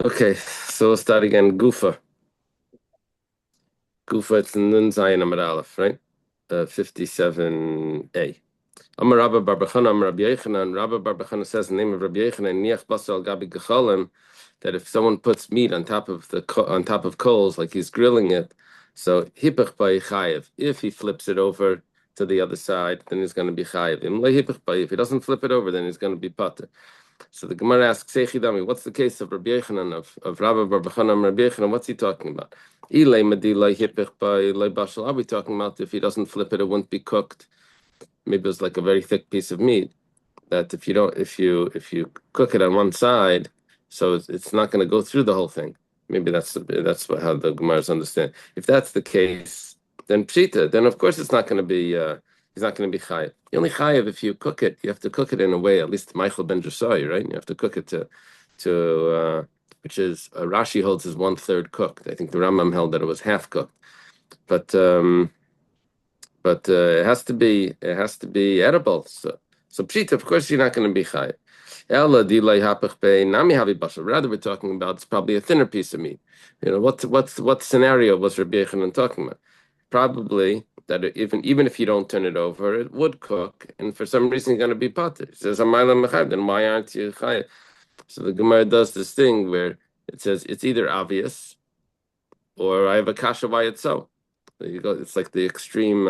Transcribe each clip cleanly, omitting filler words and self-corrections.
Okay, so we'll start again. Gufa. Gufa, it's Nun Zayin Amar Aleph, right? 57a. Amar Rabba Bar Bechana, Amar Rabbi Yechanan. Rabba Bar Bechana says in the name of Rabbi Yechanan, Niach Basar al Gabi Gecholim, that if someone puts meat on top of coals, like he's grilling it, so hipach by chayev. If he flips it over to the other side, then he's going to be chayev. If he doesn't flip it over, then he's going to be pater. So the Gemara asks, Seichidami, what's the case of Rabbi Yechanan, of Rabbi Bar Bechana Rabbi Yechanan? What's he talking about? Are we talking about if he doesn't flip it, it won't be cooked? Maybe it's like a very thick piece of meat that if you cook it on one side, so it's not going to go through the whole thing. Maybe that's how the Gemaras understand. If that's the case, then pshita, then of course it's not going to be. He's not going to be chayiv. The only chayiv if you cook it, you have to cook it in a way. At least Michael ben Drusai, right? You have to cook it to which is Rashi holds is 1/3 cooked. I think the Rambam held that it was half cooked, but it has to be edible. So pshita, of course, you're not going to be chayiv. Rather, we're talking about it's probably a thinner piece of meat. You know, what scenario was Rabbi Yechanan talking about? Probably that even if you don't turn it over, it would cook, and for some reason you're going to be pater. He says, then why aren't you chayiv? So the Gemara does this thing where it says it's either obvious or I have a kasha why it's so. There you go. It's like the extreme.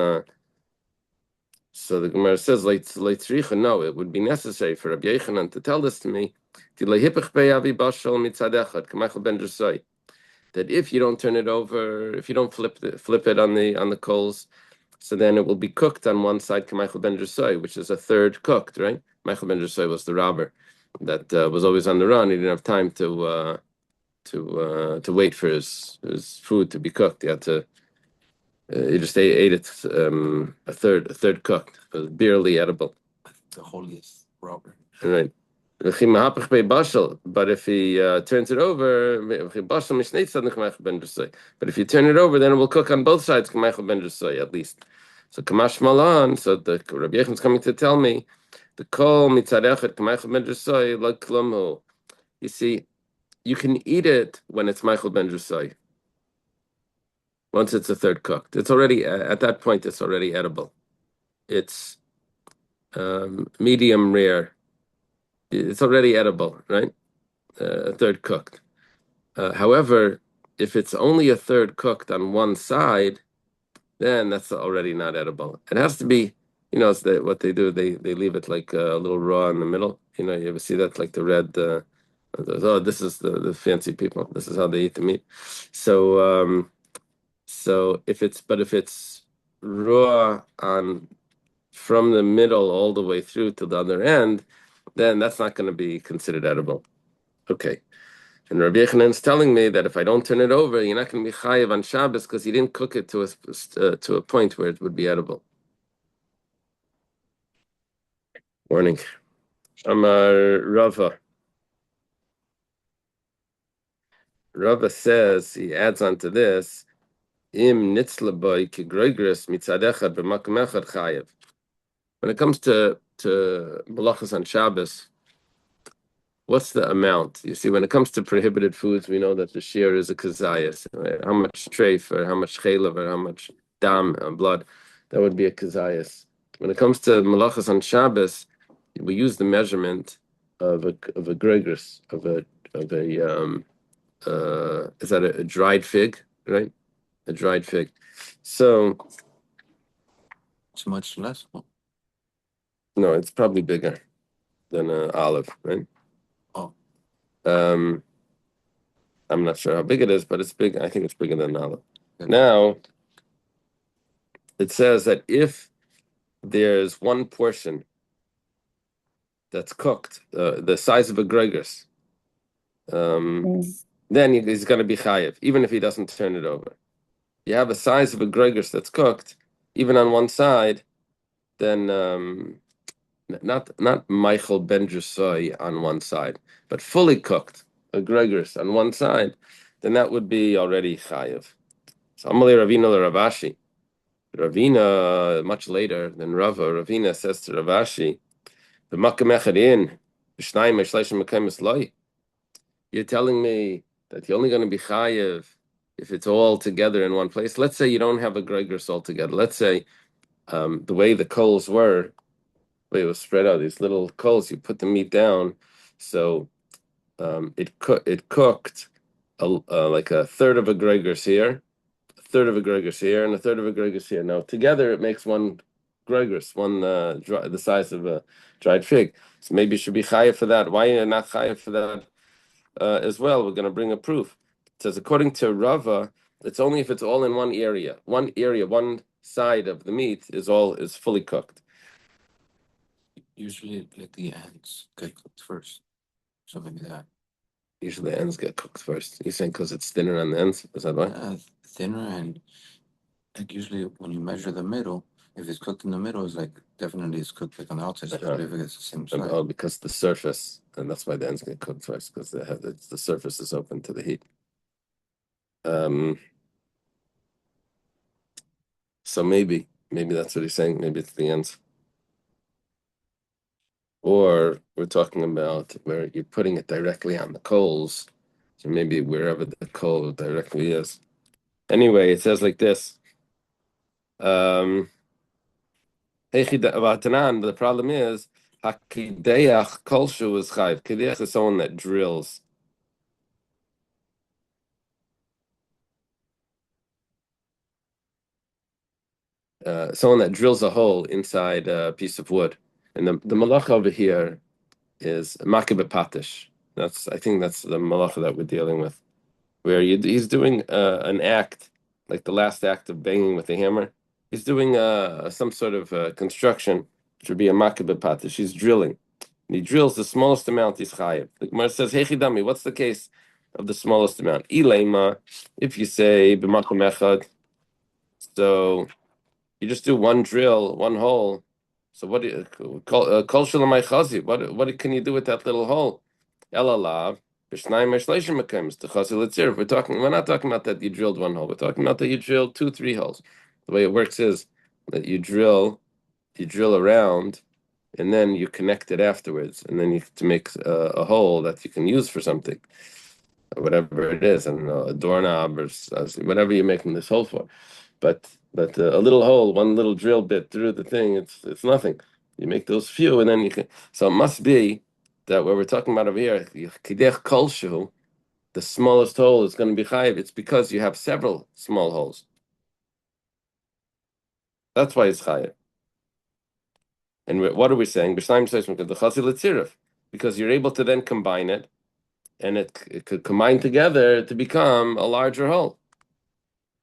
So the Gemara says, no, it would be necessary for Rabbi Yechanan to tell this to me, that if you don't turn it over, if you don't flip it on the coals, so then it will be cooked on one side, which is a third cooked, right? Michael ben Drusai was the robber that was always on the run. He didn't have time to wait for his food to be cooked. He had to. He just ate it a third cooked. It was barely edible. The holiest robber. Right. But if he turns it over, but if you turn it over, then it will cook on both sides, at least. So Kamash Malan, so the Rabbi Yechon is coming to tell me, the kol mitzadechet Kamash ben Drusai like klamu. You see, you can eat it when it's Michael ben Drusai. Once it's a third cooked, it's already at that point. It's already edible. It's medium rare. It's already edible, right? A third cooked. However, if it's only a third cooked on one side, then that's already not edible. It has to be, it's what they do. They leave it like a little raw in the middle. You ever see that, like the red? This is the fancy people. This is how they eat the meat. So if it's raw from the middle all the way through to the other end, then that's not going to be considered edible. Okay. And Rabbi Yechanan is telling me that if I don't turn it over, you're not going to be chayiv on Shabbos because you didn't cook it to a point where it would be edible. Morning. Amar Rava. Rava says, he adds on to this, Im nitzlaboy kigroigris mitzadechad b'makom echad chayiv. When it comes to malachas on Shabbos, what's the amount? You see, when it comes to prohibited foods, we know that the shear is a kazayas. Right? How much treif or how much chelav or how much dam, blood, that would be a kazayas. When it comes to malachas on Shabbos, we use the measurement of a gregris, is that a dried fig, right? A dried fig. So it's much less. No, it's probably bigger than an olive, right? Oh. I'm not sure how big it is, but it's big. I think it's bigger than an olive. Okay. Now, it says that if there's one portion that's cooked, the size of a gregus, then he's going to be chayiv, even if he doesn't turn it over. You have a size of a gregus that's cooked, even on one side, then not Michael ben Drusai on one side, but fully cooked, a gregus on one side, then that would be already chayiv. So Amalei Ravina Ravashi. Ravina, much later than Rava, Ravina says to Ravashi, you're telling me that you're only going to be chayiv if it's all together in one place. Let's say you don't have a gregors all together. Let's say the way the coals were, the way it was spread out, these little coals, you put the meat down, so it cooked like a third of a gregors here, a third of a gregors here, and a third of a gregors here. Now together it makes one gregors, one the size of a dried fig. So maybe you should be chayiv for that. Why are you not chayiv for that as well? We're going to bring a proof. It says according to Rava, it's only if it's all in one area. One area, one side of the meat is fully cooked. Usually, like the ends get cooked first. So maybe that. Usually the ends get cooked first. You're saying because it's thinner on the ends? Is that why? Thinner, and like usually when you measure the middle, if it's cooked in the middle, it's like definitely it's cooked like on the outside, especially if it's the same side. Oh, because the surface, and that's why the ends get cooked first, because the surface is open to the heat. So maybe that's what he's saying. Maybe it's the ends. Or we're talking about where you're putting it directly on the coals. So maybe wherever the coal directly is. Anyway, it says like this. The problem is Hakideach Kolshu is chayv. Kideach is someone that drills. Someone that drills a hole inside a piece of wood. And the malacha over here is makibeh patish. I think that's the malacha that we're dealing with, where he's doing an act, like the last act of banging with a hammer. He's doing some sort of construction, which would be a makibeh patish. He's drilling. And he drills the smallest amount he's chayiv. The Gemara says, "Hey chidami, what's the case of the smallest amount?" Ilema, if you say b'makom echad, so you just do one drill, one hole. So what do you kol shalamai chazi? What can you do with that little hole? Elalav b'shnayim eshleishim mekayim to chazi litzir. We're not talking about that you drilled one hole. We're talking about that you drilled 2, 3 holes. The way it works is that you drill around, and then you connect it afterwards, and then you to make a hole that you can use for something, whatever it is, I don't know, a doorknob or whatever you're making this hole for. But a little hole, one little drill bit through the thing, it's nothing. You make those few, and then you can. So it must be that what we're talking about over here, kidech kolshu, the smallest hole is going to be chayiv. It's because you have several small holes. That's why it's chayiv. And what are we saying? Because you're able to then combine it, and it could combine together to become a larger whole.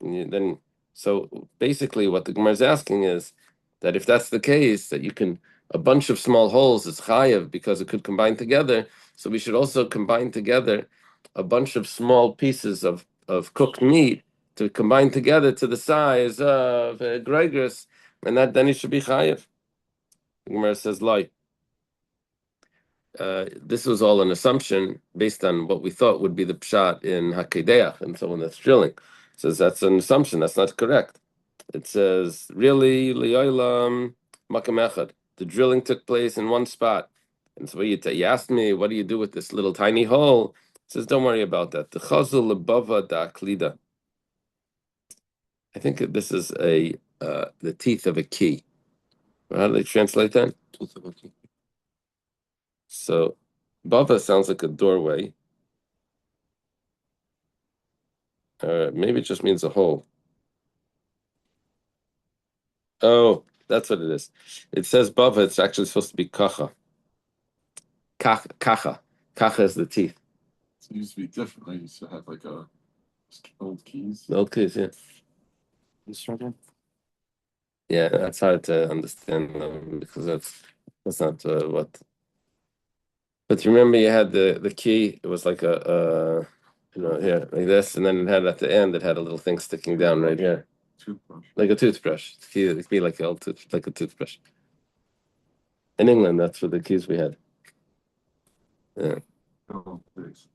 Then, so basically, what the Gemara is asking is that if that's the case, that you can a bunch of small holes is chayav because it could combine together. So we should also combine together a bunch of small pieces of cooked meat to combine together to the size of gregors, and that then it should be chayav. The Gemara says, "Like." This was all an assumption based on what we thought would be the pshat in Hakedeach and someone that's drilling. It says that's an assumption. That's not correct. It says really liyolam makam echad. The drilling took place in one spot. And so you asked me, what do you do with this little tiny hole? It says, don't worry about that. The chazul lebava da klida. I think this is the teeth of a key. How do they translate that? Tooth of a key. So, bava sounds like a doorway. Maybe it just means a hole. Oh, that's what it is. It says bava, it's actually supposed to be kacha. Kacha. Kacha is the teeth. It used to be different. I used to have like old keys. Old keys, yeah. Yeah, that's hard to understand them because that's not what. But you remember you had the key. It was like here like this, and then it had at the end. It had a little thing sticking down right here, Toothbrush. like a toothbrush. The key, it'd be like an old like a toothbrush. In England, that's what the keys we had. Yeah. Oh, thanks.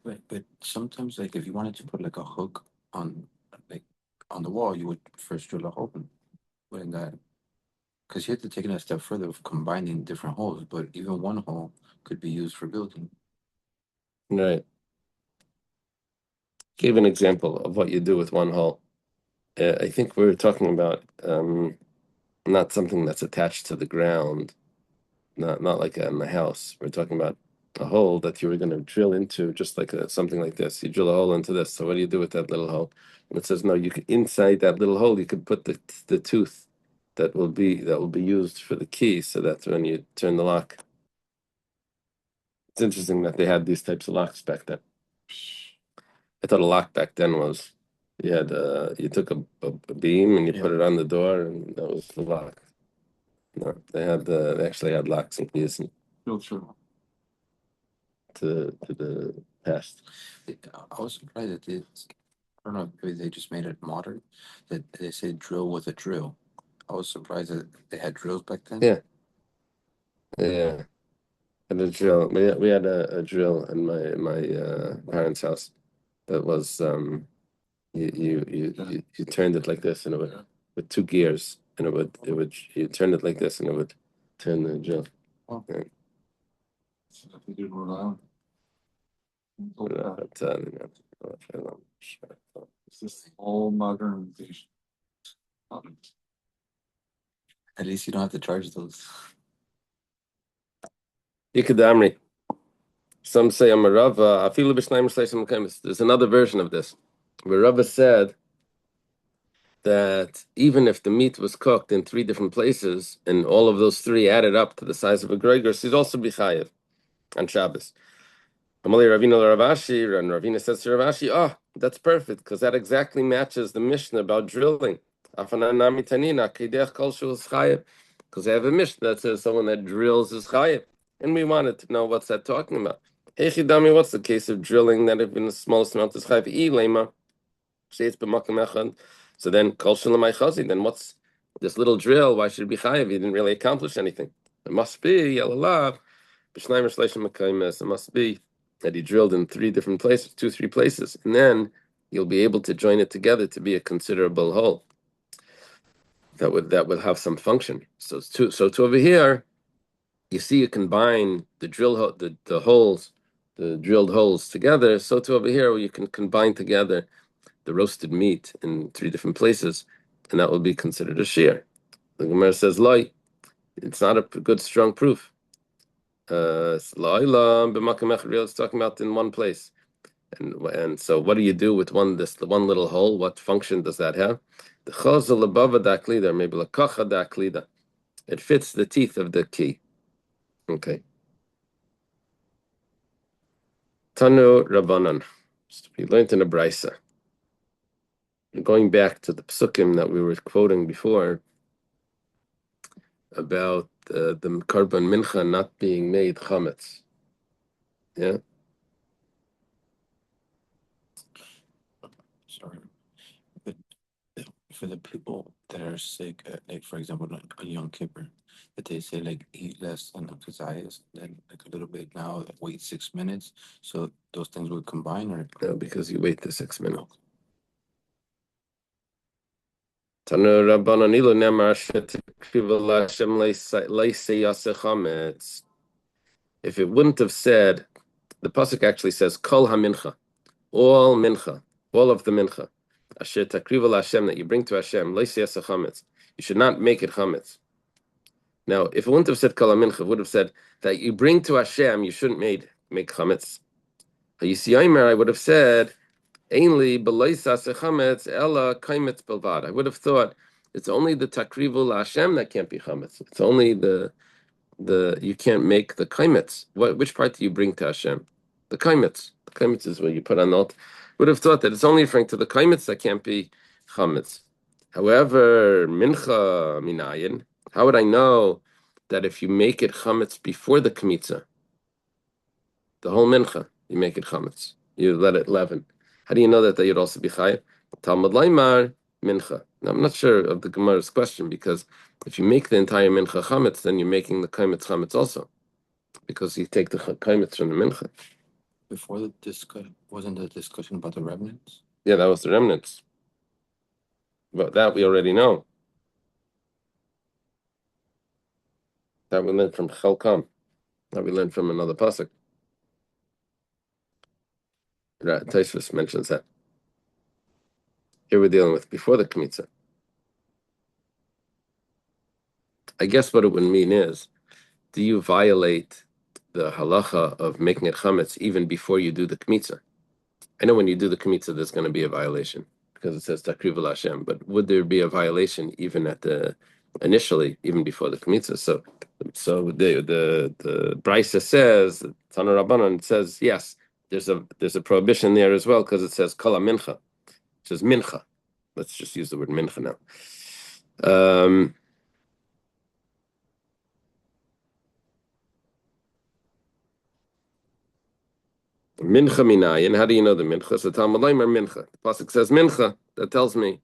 But sometimes, like if you wanted to put like a hook on the wall, you would first drill a hole. Wouldn't that Because you have to take it a step further of combining different holes, but even one hole could be used for building. Right. Gave an example of what you do with one hole. I think we were talking about not something that's attached to the ground, not like in the house. We're talking about a hole that you were going to drill into, just like something like this. You drill a hole into this. So what do you do with that little hole? And it says no. You could inside that little hole, you could put the tooth that will be used for the key. So that's when you turn the lock. It's interesting that they had these types of locks back then. I thought a lock back then was you took a beam and you put it on the door and that was the lock. No, they actually had locks and keys to the past. I was surprised that I don't know, maybe they just made it modern, that they say drill with a drill. I was surprised that they had drills back then. Yeah. Yeah. And a drill. We had a drill in my parents' house that was you turned it like this and it would with two gears and it would you turned it like this and it would turn the drill. Oh. Yeah. So if they do Rhode Island. It's this all modernization. At least you don't have to charge those. Ikadamri. Some say I'm a Rava. There's another version of this, where Rava said that even if the meat was cooked in 3 different places and all of those 3 added up to the size of a gregor, he'd also be chayiv on Shabbos. Amalei Ravina Ravashi, and Ravina says to Ravashi, "Oh, that's perfect because that exactly matches the Mishnah about drilling. Because I have a Mishnah that says someone that drills is chayiv, and we wanted to know what's that talking about. Echidami, what's the case of drilling that if in the smallest amount is chayiv? Ilema, say it's b'makom echad. So then kol shalamai chazi. Then what's this little drill? Why should it be chayiv? He didn't really accomplish anything. It must be yalalav b'shnayim shleishim mekaymes. It must be that he drilled in 3 different places, 3 places, and then you'll be able to join it together to be a considerable whole. That would have some function. So to over here, you see you combine the holes, the drilled holes together. So to over here, you can combine together the roasted meat in 3 different places, and that will be considered a shear. The Gemara says, "Loi, it's not a good strong proof." It's talking about in one place. And so what do you do with the one little hole? What function does that have? The chazal above daklida, maybe la kacha daklida. It fits the teeth of the key. Okay. Tanu Rabbanan. We learned in a brisa. Going back to the psukim that we were quoting before about the karban mincha not being made chametz. Yeah. Sorry. But for the people that are sick, like for example, like a Yom Kippur, that they say like eat less and exercise, then like a little bit now, wait 6 minutes. So those things would combine, or No, because you wait the 6 minutes. Tanu Rabbanan ilu nemar shetikriva l'Hashem leisei yaseh chametz. If it wouldn't have said, the pasuk actually says kol hamincha, all mincha, all of the mincha, asher takriva l'Hashem, that you bring to Hashem leisei yaseh chametz. You should not make it chametz. Now, if it wouldn't have said kol hamincha, it would have said that you bring to Hashem, you shouldn't make chametz. I would have said ainly b'loisas chametz ella kaimetz belvad. I would have thought it's only the takrivu Hashem that can't be chametz. It's only the you can't make the kaimetz. Which part do you bring to Hashem? The kaimetz. The kaimetz is what you put on the altar. Would have thought that it's only referring to the kaimetz that can't be chametz. However, mincha minayin. How would I know that if you make it chametz before the kmitza, the whole mincha, you make it chametz, you let it leaven? How do you know that you'd also be chayiv? Talmud Laimar mincha. Now, I'm not sure of the Gemara's question, because if you make the entire mincha chametz, then you're making the kaimetz chametz also, because you take the kaimetz from the mincha. before the discussion, wasn't the discussion about the remnants? Yeah, that was the remnants. But that we already know. That we learned from Chelkam. That we learned from another pasuk. Tosfos mentions that. Here we're dealing with before the Kmitza. I guess what it would mean is, do you violate the halacha of making it chametz even before you do the Kmitza? I know when you do the Kmitza, there's going to be a violation because it says Takriv Hashem. But would there be a violation even initially, even before the Kmitza? So the Brisa says, Tana Rabbanan, it says yes. There's a prohibition there as well because it says Kala Mincha. It says Mincha. Let's just use the word Mincha now. Mincha minayin. How do you know the mincha? So Talmud Leimer mincha. The pasuk says mincha. That tells me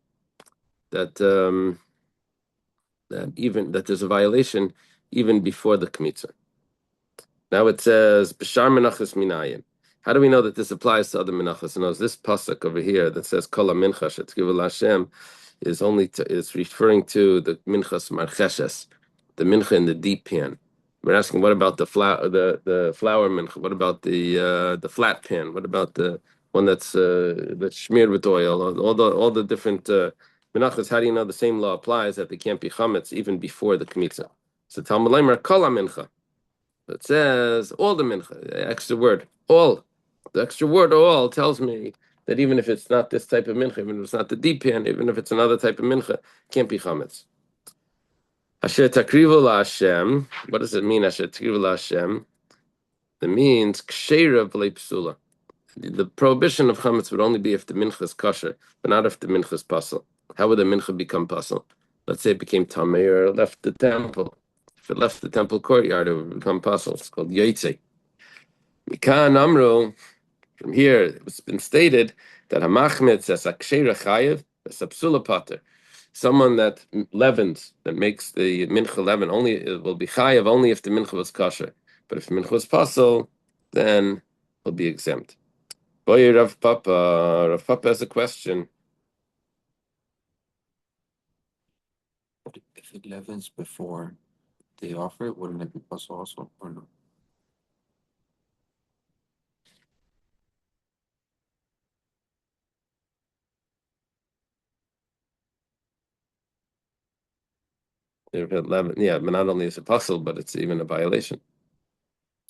that that there's a violation even before the kmitza. Now it says b'shar menachos minayin. How do we know that this applies to other menachos? And this pasuk over here that says kol mincha shetzkivu Hashem is referring to the minchas marcheshes, the mincha in the deep pan. We're asking, what about the flour mincha? What about the flat pan? What about the one that's smeared with oil? All the different menachos. How do you know the same law applies, that they can't be chametz even before the kmitza? So Talmud Leimer kol mincha. It says all the mincha, the extra word, all. The extra word all tells me that even if it's not this type of mincha, even if it's not the deep pan, even if it's another type of mincha, it can't be chametz. Asher takrivu la'Hashem. What does it mean, Asher takrivu la'Hashem? It means ksheira v'lei psula. The prohibition of chametz would only be if the mincha is kosher, but not if the mincha is pasal. How would the mincha become pasal? Let's say it became tamei or left the temple. If it left the temple courtyard, it would become pasal. It's called yaitze. Mikan amru. From here, it's been stated that hamachmetz as aksheira chayev as a psula pater. Someone that leavens, that makes the mincha leaven, it will be chayev only if the mincha was kosher. But if the mincha was pasal, then will be exempt. Boy, Rav Papa has a question. If it leavens before they offer it, wouldn't it be possible also, or no? If it leaven, yeah, but not only is it possible, but it's even a violation,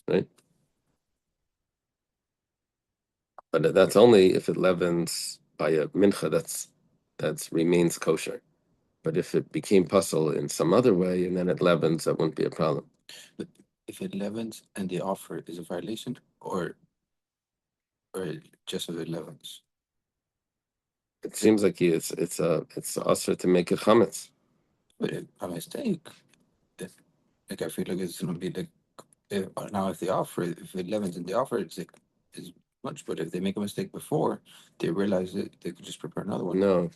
right? But that's only if it leavens by a mincha that remains kosher. But if it became puzzle in some other way and then it leavens, that wouldn't be a problem. But if it leavens and they offer it, is a violation, or just if it leavens? It seems like it's usher to make it chametz. But if by mistake, like I feel like it's gonna be like now if they offer it, if it leavens and they offer it, it's much. But if they make a mistake before, they realize that they could just prepare another one.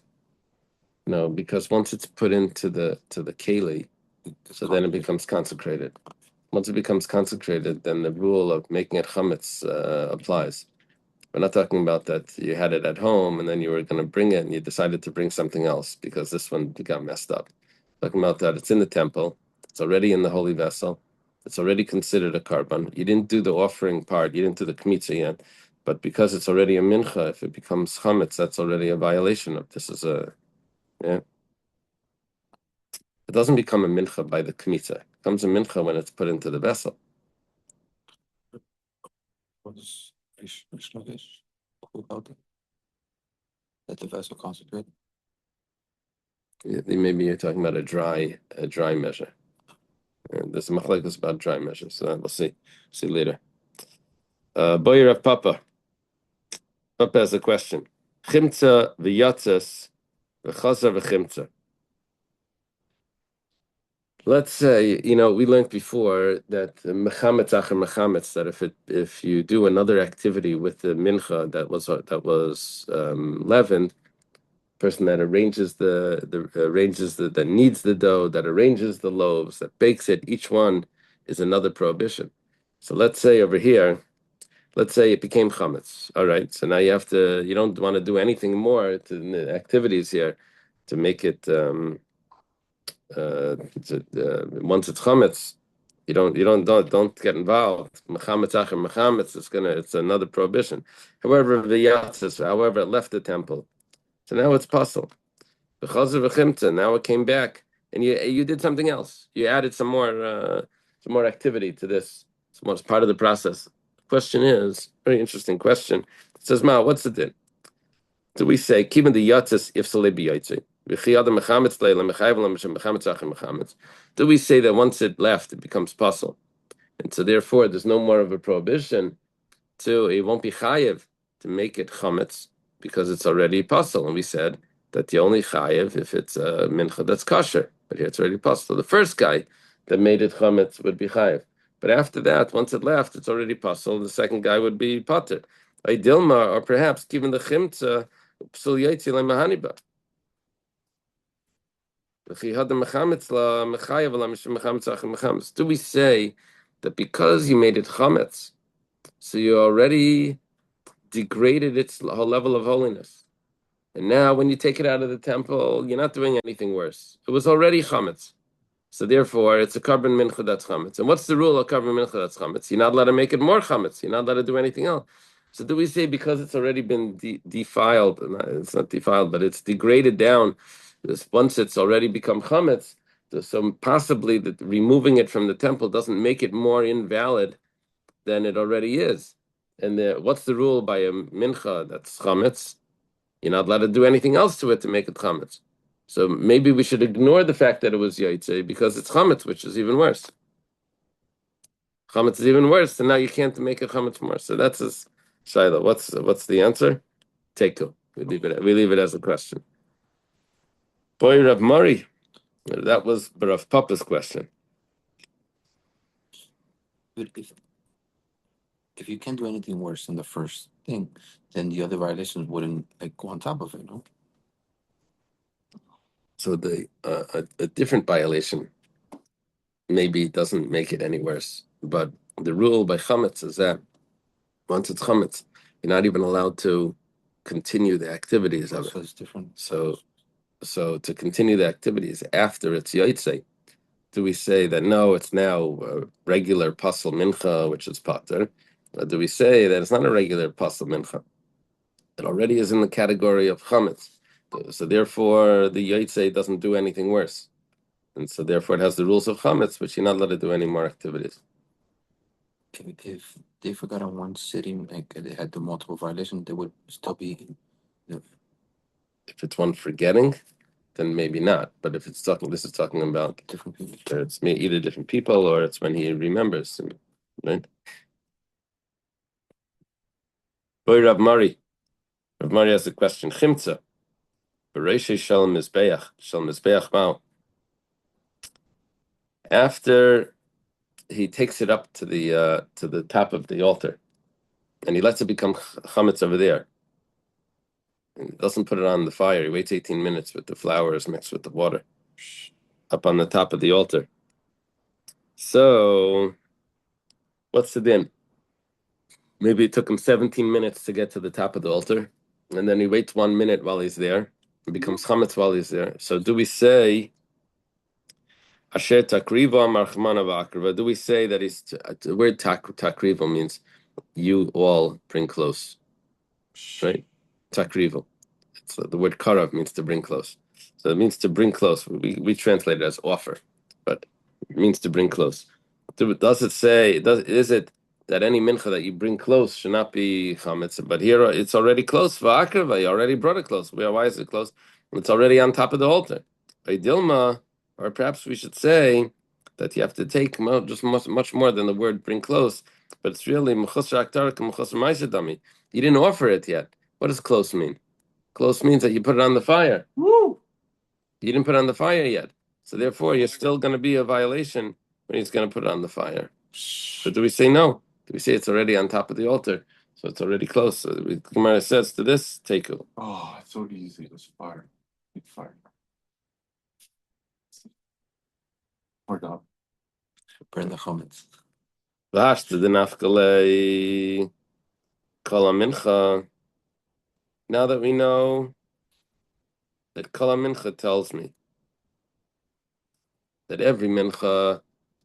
No, because once it's put into the keli, so then it becomes consecrated. Once it becomes consecrated, then the rule of making it chametz applies. We're not talking about that you had it at home and then you were going to bring it and you decided to bring something else because this one got messed up. Talking about that it's in the temple, it's already in the holy vessel, it's already considered a carbon. You didn't do the offering part, you didn't do the kmitza yet, but because it's already a mincha, if it becomes chametz, that's already a violation of this. It doesn't become a mincha by the kmitza. It becomes a mincha when it's put into the vessel. What is who held it? That the vessel consecrated? Maybe you're talking about a dry measure. And there's a machlekes about dry measures, so we'll see later. Boy Rav Papa. Papa has a question. Chimtza v'yatzes v'chazer v'chimtza. Let's say, we learned before that mechametz acher mechametz, that if you do another activity with the mincha that was leavened, person that arranges that kneads the dough, that arranges the loaves, that bakes it, each one is another prohibition. So let's say over here, let's say it became chametz. All right, so now you don't want to do anything more to the activities here to make it once it's chametz, don't get involved. Mechametz acher mechametz, it's another prohibition. However, however, it left the temple. So now it's puzzle. Now it came back, and you did something else. You added some more activity to this. It's part of the process. The question is, very interesting question. It says, Ma, what's the din? Do we say, keeping the yatzis if do we say that once it left, it becomes puzzle? And so therefore, there's no more of a prohibition it won't be chayiv to make it chametz because it's already puzzle. And we said that you only chayiv if it's a mincha that's kosher, but here it's already puzzle. The first guy that made it chametz would be chayiv. But after that, once it left, it's already puzzle. The second guy would be pater. A dilma, or perhaps given the chimtza, psul yaitzi mahaniba. Do we say that because you made it chametz, so you already degraded its whole level of holiness, and now when you take it out of the temple, you're not doing anything worse. It was already chametz, so therefore it's a carbon mincha that's chametz. And what's the rule of carbon mincha that's chametz? You're not allowed to make it more chametz. You're not allowed to do anything else. So do we say because it's already been defiled? It's not defiled, but it's degraded down. Once it's already become chametz, so possibly that removing it from the temple doesn't make it more invalid than it already is. And what's the rule by a mincha that's chametz? You're not allowed to do anything else to it to make it chametz. So maybe we should ignore the fact that it was yaitze because it's chametz, which is even worse. Chametz is even worse, and now you can't make it chametz more. So that's a shaila. What's the answer? Teku. We leave it as a question. Boy, Rav Mari, that was Rav Papa's question. But if you can't do anything worse than the first thing, then the other violations wouldn't go on top of it, no? So a different violation maybe doesn't make it any worse, but the rule by chametz is that once it's chametz, you're not even allowed to continue the activities of it. So it's different. So to continue the activities after it's yaitze, do we say that no, it's now a regular pasal mincha, which is pater? Or do we say that it's not a regular pasal mincha? It already is in the category of chametz. So therefore, the yaitze doesn't do anything worse. And so therefore it has the rules of chametz, but you're not allowed to do any more activities. If they forgot on one sitting, they had the multiple violations, they would still be. If it's one forgetting, then maybe not. But if this is talking about Different people. It's either different people or it's when he remembers, right? Boy, Rav Mari has a question. Chimtza, Bereishei Shel Mizbeach Mao. After he takes it up to the top of the altar, and he lets it become chametz over there. And he doesn't put it on the fire. He waits 18 minutes with the flowers mixed with the water up on the top of the altar. So, what's the din? Maybe it took him 17 minutes to get to the top of the altar, and then he waits 1 minute while he's there. It becomes chametz while he's there. So, do we say Asher takriva marchmana v'akrava? Do we say that the word takriva means you all bring close, right? Takriva. It's the word karav means to bring close. So it means to bring close. We translate it as offer, but it means to bring close. Does it say? Is it that any mincha that you bring close should not be chametz? But here it's already close. V'akrava, you already brought it close. Why is it close? It's already on top of the altar. By dilma. Or perhaps we should say that you have to take just much more than the word bring close, but it's really you didn't offer it yet. What does close mean? Close means that you put it on the fire. Woo! You didn't put it on the fire yet. So therefore, you're still going to be a violation when he's going to put it on the fire. But do we say no? Do we say it's already on top of the altar? So it's already close. So the Gemara says to this, take it. Oh, it's so easy. It's fire. It's fire. Or not. Burn the chametz. V'hashta denafkalei kol mincha. Now that we know that kol mincha tells me that every mincha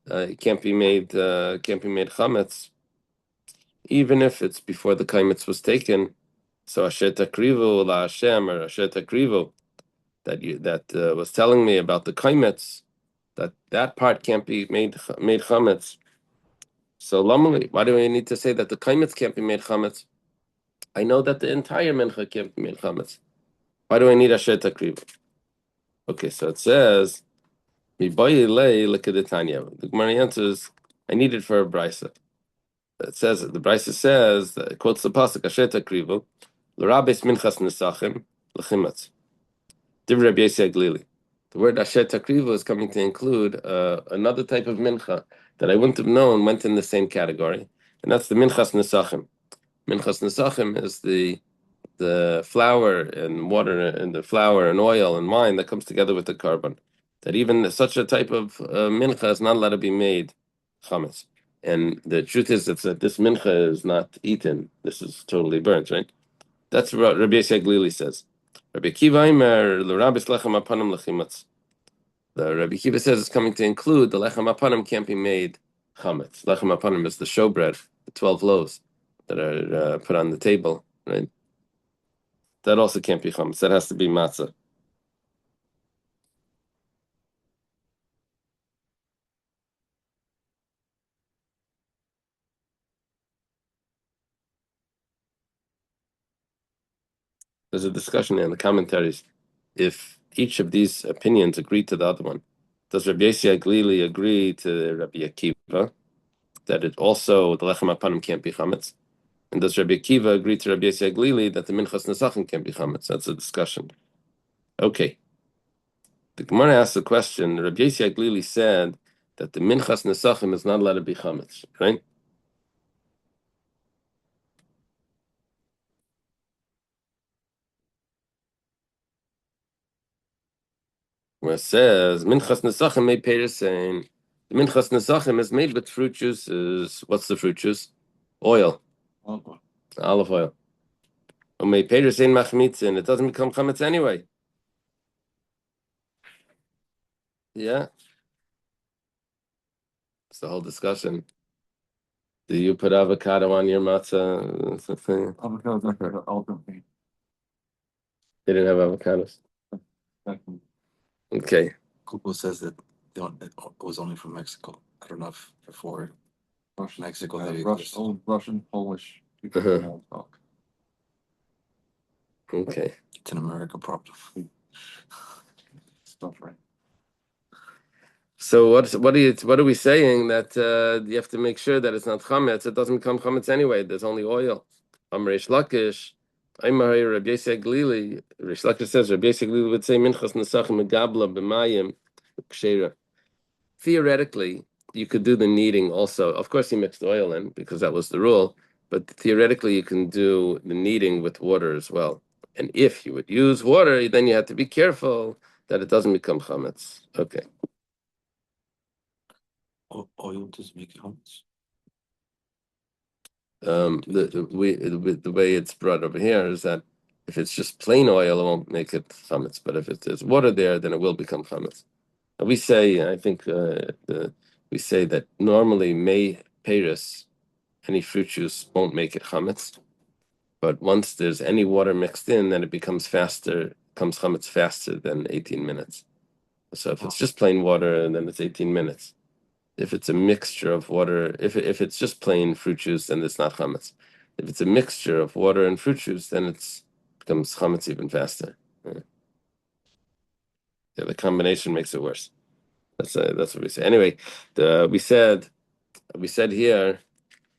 it can't be made chametz, even if it's before the kaimetz was taken. So asher takrivu la Hashem, or asher takrivu, that was telling me about the kaimetz, that part can't be made chametz. So lamali, why do we need to say that the kaimetz can't be made chametz? I know that the entire mincha can't be made chametz. Why do I need asher takrivu? Okay, so it says, the Gemara answers, I need it for a brisa. It says, the brisa says, it quotes the pasuk, Asher takrivu, l'rabes minchas nesachim, l'chimatz. Div Rabbi Yossi Glili. The word Asher takrivu is coming to include another type of mincha that I wouldn't have known went in the same category, and that's the minchas nesachim. Minchas nesachim is the flour and water and the flour and oil and wine that comes together with the carbon. That even such a type of mincha is not allowed to be made chametz. And the truth is that this mincha is not eaten. This is totally burnt, right? That's what Rabbi Yossi says. Rabbi Kiva Aimer l'rabis lechem apanim lechimatz. The Rabbi Kiva says it's coming to include the lechem apanim can't be made chametz. Lechem apanim is the showbread, the 12 loaves that are put on the table, right? That also can't be chametz. That has to be matzah. There's a discussion in the commentaries if each of these opinions agree to the other one. Does Rabbi Yossi Glili agree to Rabbi Akiva that it also the lechem apanim can't be chametz? And does Rabbi Akiva agree to Rabbi Yossi Glili that the minchas nesachim can't be chametz? That's a discussion. Okay. The Gemara asked the question. Rabbi Yossi Glili said that the minchas nesachim is not allowed to be chametz, right? Where it says minchas nesachim made saying the minchas nesachim is made with fruit juices. What's the fruit juice? Oil, olive oil. Made saying machmitzin. It doesn't become chametz anyway. Yeah, it's the whole discussion. Do you put avocado on your matzah? They didn't have avocados. Okay. Google says that it was only from Mexico. I don't know if before Mexico had it. Old Russian, Polish people don't talk. Okay. It's an American problem. Stuff, right? So what are we saying that you have to make sure that it's not chametz? It doesn't become chametz anyway. There's only oil. Reish Lakish. Rabbi Yossi Glili. Reish Lakish says Rabbi Yossi Glili would say minchas nesachim megabla b'mayim kshera. Theoretically, you could do the kneading also. Of course, he mixed oil in because that was the rule. But theoretically, you can do the kneading with water as well. And if you would use water, then you have to be careful that it doesn't become chametz. Okay. Oil does make hummus. The way it's brought over here is that if it's just plain oil, it won't make it chametz. But if there's water there, then it will become chametz. And we say, I think we say that normally may peiros, any fruit juice won't make it chametz. But once there's any water mixed in, then it becomes chametz faster than 18 minutes. So if it's just plain water, then it's 18 minutes. If it's a mixture of water, if it's just plain fruit juice, then it's not chametz. If it's a mixture of water and fruit juice, then it becomes chametz even faster. Yeah, the combination makes it worse. That's what we say. Anyway, we said here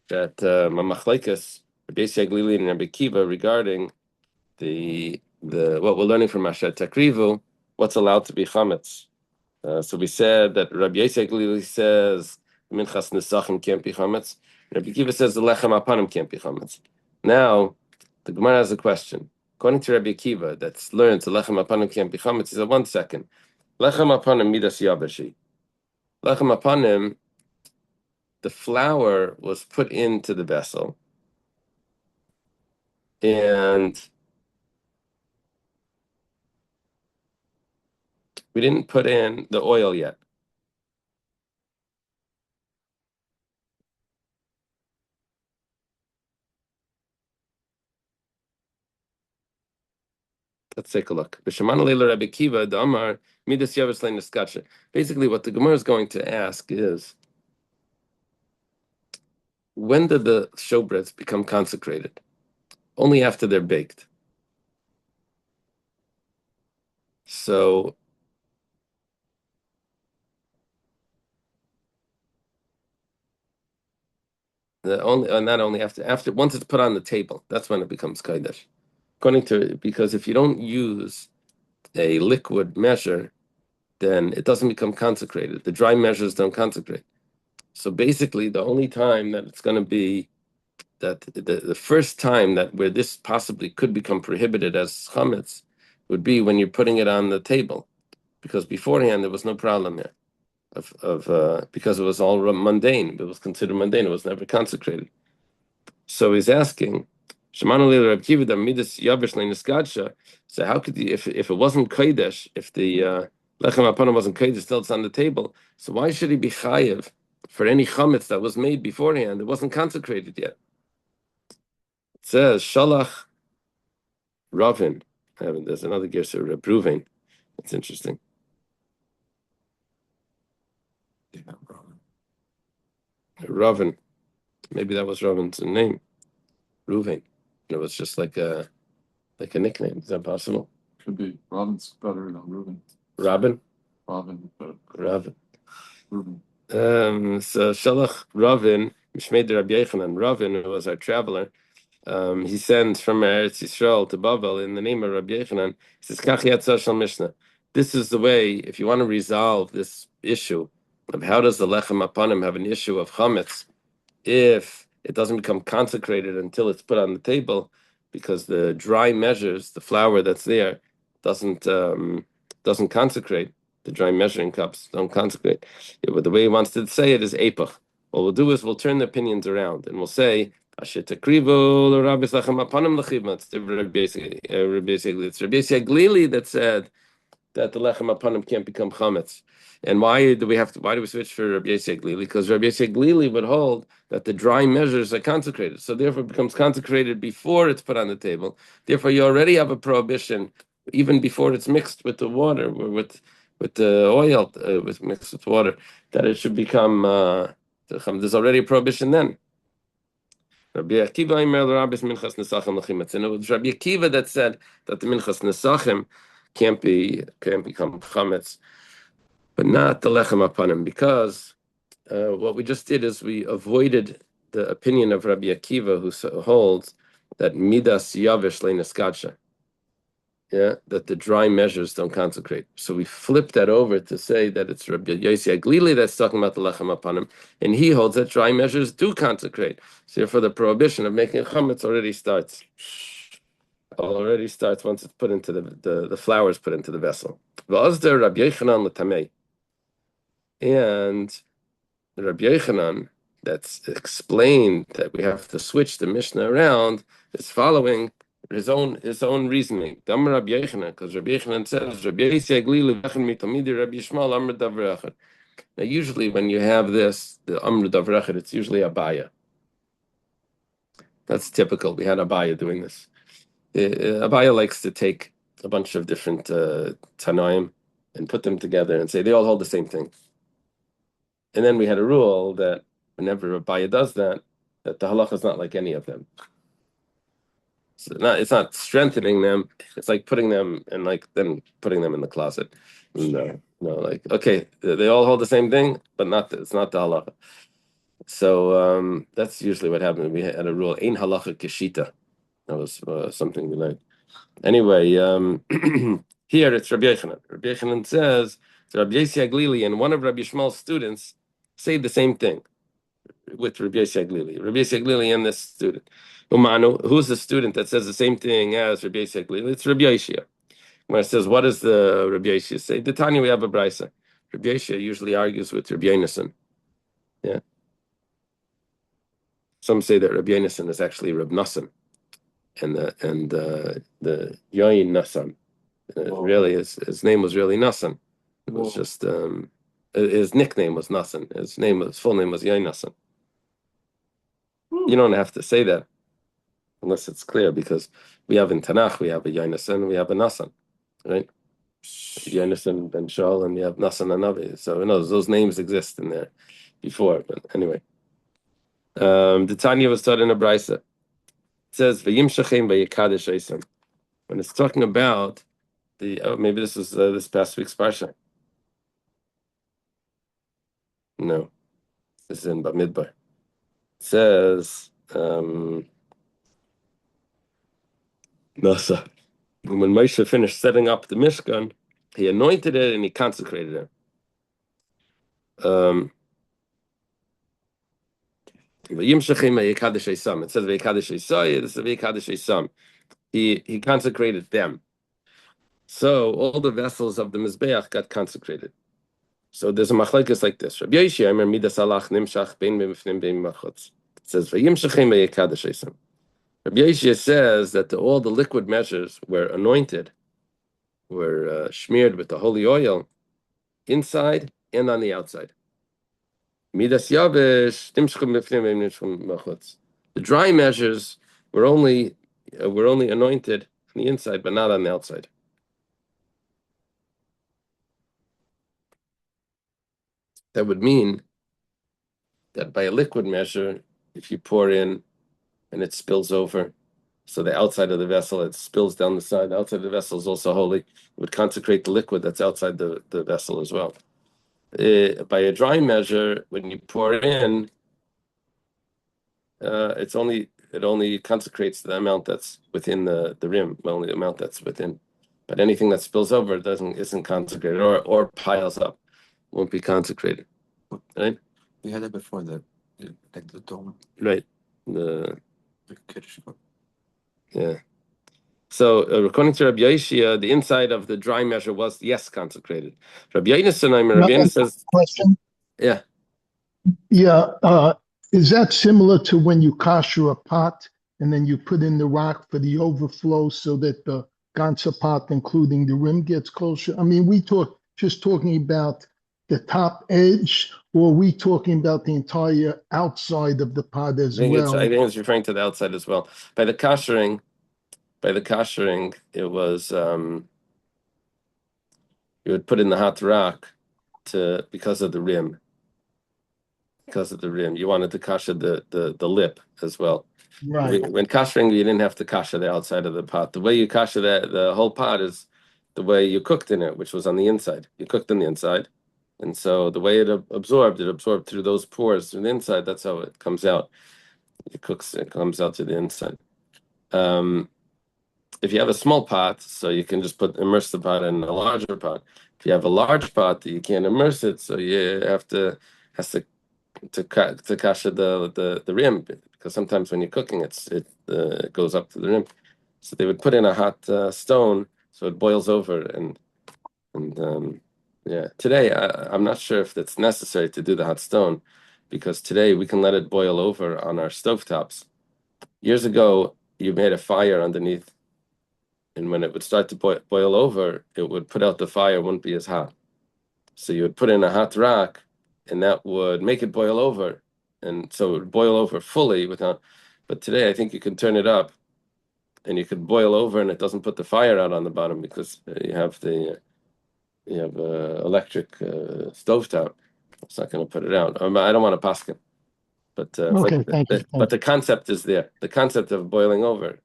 that mamachlekas Rabbi Yossi Glili and Rabbi Kiva regarding the what we're learning from Asher Takrivu, what's allowed to be chametz. So we said that Rabbi Yossi Glili says minchas nesachim can't be chametz. Rabbi Kiva says the lechem apanim can't be chametz. Now, the Gemara has a question. According to Rabbi Kiva, that's learned the lechem apanim can't be chametz. He said, 1 second. Lechem apanim midas yabashi. Lechem apanim, the flour was put into the vessel, and we didn't put in the oil yet. Let's take a look. Basically, what the Gemara is going to ask is, when did the showbreads become consecrated? Only after they're baked. So not only after once it's put on the table, that's when it becomes kodesh. Because if you don't use a liquid measure, then it doesn't become consecrated. The dry measures don't consecrate. So basically, the only time that it's going to be that the first time that where this possibly could become prohibited as chametz would be when you're putting it on the table, because beforehand there was no problem there because it was all mundane. It was considered mundane. It was never consecrated. So he's asking, so how could you, if it wasn't kodesh, if the lechem apana wasn't kodesh, still it's on the table, so why should he be chayev for any chametz that was made beforehand? It wasn't consecrated yet. It says Shalach Ravin. There's another gersa Ravin. That's interesting. Ravin. Maybe that was Ravin's name. Ruvain. It was just like a nickname. Is that possible? Could be. Robin's better than Reuben. Robin? Robin, but Ravin. Reuben. So Shalach Ravin, Mishmei de Rabbi Yechanan. Ravin, who was our traveler, he sends from Eretz Yisrael to Babel in the name of Rabbi Yechanan. He says, Kach Yatzah Shal Mishnah. This is the way, if you want to resolve this issue of how does the Lechem Apanim have an issue of chametz if it doesn't become consecrated until it's put on the table, because the dry measures, the flour that's there, doesn't consecrate. The dry measuring cups don't consecrate. But the way he wants to say it is epach. What we'll do is we'll turn the opinions around and we'll say, it's Rabbi Yaglili that said that the lechem apanim can't become chametz. And why do we switch for Rabbi Yossi Glili? Because Rabbi Yossi Glili would hold that the dry measures are consecrated. So therefore it becomes consecrated before it's put on the table. Therefore you already have a prohibition even before it's mixed with the water, or with the oil, mixed with water, that it should become, there's already a prohibition then. Rabbi Akiva and it was Rabbi Akiva that said that the minchas nesachim can't become chametz, but not the lechem apanim, because what we just did is we avoided the opinion of Rabbi Akiva, who holds that midas yavish le'neskadsha, that the dry measures don't consecrate. So we flipped that over to say that it's Rabbi Yossi Aglili that's talking about the lechem apanim, and he holds that dry measures do consecrate. So therefore the prohibition of making chametz already starts once it's put into the flour is put into the vessel. V'azder Rabbi Yechanan l'tamei, and Rabbi Yechanan that's explained that we have to switch the Mishnah around is following his own reasoning. Dam Rabbi Yechanan, because Rabbi Yechanan says Rabbi Yossi Aglili v'chen mitamidi Rabbi Yishmael Amr Davrachad. Now usually when you have this, the Amr Davrachad, it's usually Abaya. That's typical. We had Abaya doing this. Abaya likes to take a bunch of different Tanoim and put them together and say they all hold the same thing. And then we had a rule that whenever Abaya does that the halacha is not like any of them. So it's not strengthening them. It's like putting them and then putting them in the closet. No, like okay, they all hold the same thing, but it's not the halacha. So that's usually what happened. We had a rule: ein halacha keshita. That was something we learned. Anyway, here it's Rabbi Yechanan. Rabbi Yechanan says Rabbi Yossi Aglili and one of Rabbi Yishmael's students say the same thing with Rabbi Yossi Aglili. Rabbi Yossi Aglili and this student. Umanu, who's the student that says the same thing as Rabbi Yossi Aglili? It's Rabbi Yoshia. When it says, what does the Rabbi Yoshia say? The Tanya, we have a brisa. Rabbi Yoshia usually argues with Rabbi Yonasan. Yeah. Some say that Rabbi Yonasan is actually Rabbi Nassan, and the Yoyin Nassan. Really, his name was really Nassan. It was just his nickname was Nassan. His full name was Yoyin Nassan. You don't have to say that. unless it's clear, because we have in Tanakh, we have a Yonasan, we have a Nasan, right? Yonasan ben Shaul, and we have Nasan and Navi. So those names exist in there before, but anyway. The Tanya was taught in a Brisa. It says, "V'yimshachem v'yikadesh eisam." When it's talking about maybe this is this past week's parsha. No, this is in Bamidbar. It says, Nasa. When Moshe finished setting up the Mishkan, he anointed it and he consecrated it. It says he consecrated them. So all the vessels of the Mizbeach got consecrated. So there's a machlekes like this. Rabbi Yoshi, Aimer midas halach nimshach bein b'mifnim bein b'machutz. It says v'yimshachim v'yikadesh eisam. Rabbi Yoshi says that all the liquid measures were anointed, were smeared with the holy oil inside and on the outside. Midas yavesh nimshachim b'mifnim bein b'machutz. The dry measures were only anointed on the inside, but not on the outside. That would mean that by a liquid measure, if you pour in and it spills over, so the outside of the vessel, it spills down the side, the outside of the vessel is also holy, it would consecrate the liquid that's outside the vessel as well. By a dry measure, when you pour in, it only consecrates the amount that's within the rim, only the amount that's within. But anything that spills over isn't consecrated or piles up, won't be consecrated. Right? We had that before, the dome. Right. The yeah. So according to Rabbi Yeshia, the inside of the dry measure was consecrated. Rabbi Yonasan says, question. Yeah. Yeah. Is that similar to when you kosher a pot and then you put in the rock for the overflow so that the ganze pot, including the rim, gets kosher? I mean, we just talking about the top edge, or are we talking about the entire outside of the pot as well? I think it's referring to the outside as well. By the koshering, it was you would put in the hot rock because of the rim. Because of the rim, you wanted to kasher the lip as well. Right. When koshering, you didn't have to kasher the outside of the pot. The way you kasher the whole pot is the way you cooked in it, which was on the inside. You cooked on the inside, and so the way it absorbed through those pores through the inside. That's how it comes out. It comes out to the inside. If you have a small pot, so you can just immerse the pot in a larger pot. If you have a large pot, you can't immerse it, so you has to kasher the rim, because sometimes when you're cooking, it goes up to the rim. So they would put in a hot stone, so it boils over, and Today I'm not sure if it's necessary to do the hot stone, because today we can let it boil over on our stovetops. Years ago, you made a fire underneath, and when it would start to boil over, it would put out the fire, wouldn't be as hot. So you would put in a hot rock, and that would make it boil over, and so it would boil over fully without. But today, I think you can turn it up, and you could boil over, and it doesn't put the fire out on the bottom, because you have electric stovetop. It's not going to put it out. I don't want to paskin, but Okay, thank you. But the concept is there. The concept of boiling over.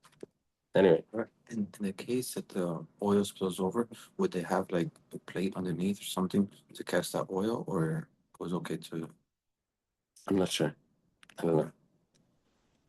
Anyway. In the case that the oil spills over, would they have like a plate underneath or something to catch that oil, or it was okay to? I'm not sure. I don't know.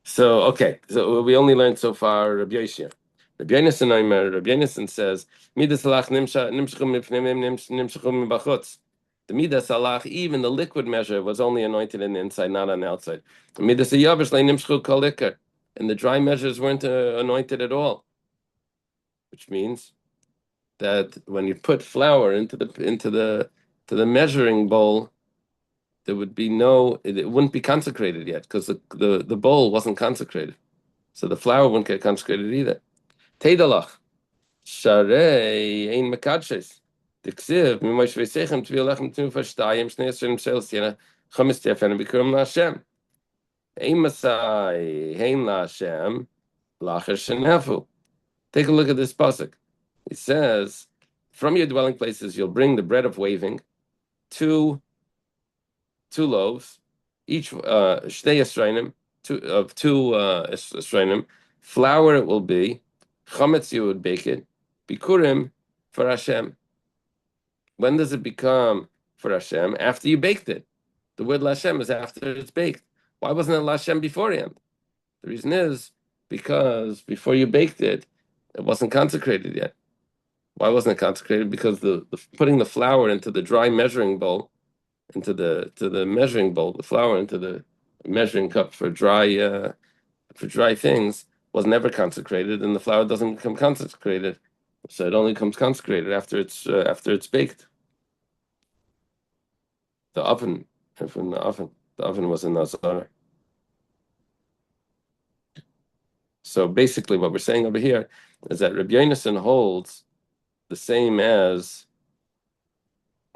So so we only learned so far Rabbi Yoshia. Rabbi Yonasan says, Midas halach nimshachum b'chutz. The midas halach, even the liquid measure, was only anointed in the inside, not on the outside. Midas hayavesh nimshchu kol ikar, and the dry measures weren't anointed at all. Which means that when you put flour into the measuring bowl, there would be it wouldn't be consecrated yet, because the bowl wasn't consecrated, so the flour wouldn't get consecrated either. Teidalach sharei ein mekadshes diksiv mimosh veisechem tviolachem tnu fashtayim shnei esrim selsiena chamis tefen bikurim laHashem ein masai hein laHashem Lacher shenefu. Take a look at this pasuk. It says, "From your dwelling places, you'll bring the bread of waving, two loaves, each shtei esrainim, two esrainim. Flour it will be. Chametz you would bake it. Bikurim for Hashem. When does it become for Hashem? After you baked it. The word Lashem is after it's baked. Why wasn't it Lashem beforehand? The reason is because before you baked it, it wasn't consecrated yet. Why wasn't it consecrated? Because the putting the flour into the dry measuring bowl, into the measuring bowl, the flour into the measuring cup for dry things was never consecrated, and the flour doesn't become consecrated, so it only becomes consecrated after it's baked. The oven, from the oven was in Nazar. So basically, what we're saying over here is that Rabbi Yonasan holds the same as,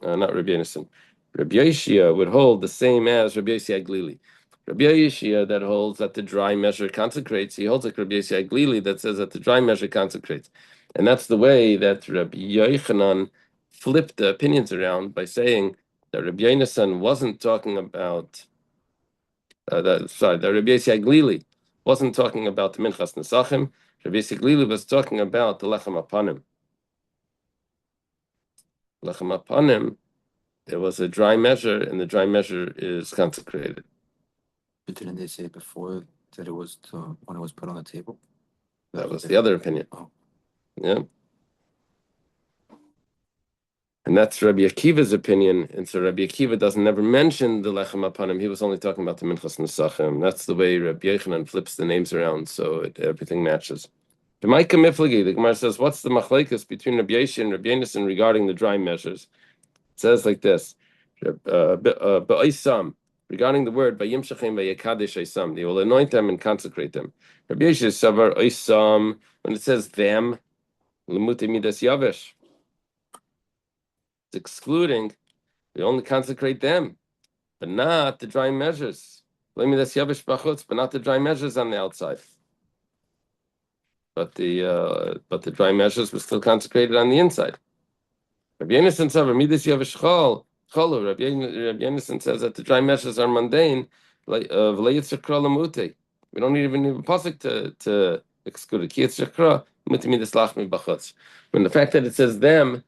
not Rabbi Yonasan, Rabbi Yeshia would hold the same as Rabbi Yossi Aglili. Rabbi Yeshia that holds that the dry measure consecrates, he holds like Rabbi Yossi Aglili that says that the dry measure consecrates. And that's the way that Rabbi Yochanan flipped the opinions around by saying that Rabbi Yonasan wasn't talking about, that Rabbi Yossi Aglili wasn't talking about the Minchas Nesachim. Rabbi Yossi Aglili was talking about the Lechem Apanim. Lechem Apanim, there was a dry measure, and the dry measure is consecrated. But didn't they say before that it was when it was put on the table? That was the other opinion. Oh. Yeah. And that's Rabbi Akiva's opinion. And so Rabbi Akiva doesn't never mention the Lechem Apanim. He was only talking about the Minchas Nesachim. That's the way Rabbi Yochanan flips the names around, so everything matches. The Maika Miflagi, the Gemara says, what's the machlekes between Rabbi Yeshia and Rabbi Yonasan regarding the dry measures? It says like this, Ba'isam, regarding the word, Vayimshachem vayakadesh Isam, they will anoint them and consecrate them. Rabbi Yeshia savar Isam, when it says them, Lemute midas yavesh, it's excluding, we only consecrate them, but not the dry measures. Midas yavesh bachutz, but not the dry measures on the outside. But the dry measures were still consecrated on the inside. Rabbi Yonasan savar midas yavesh chol. Rabbi Yonasan says that the dry measures are mundane. We don't even need a pasuk to exclude it. When the fact that it says them,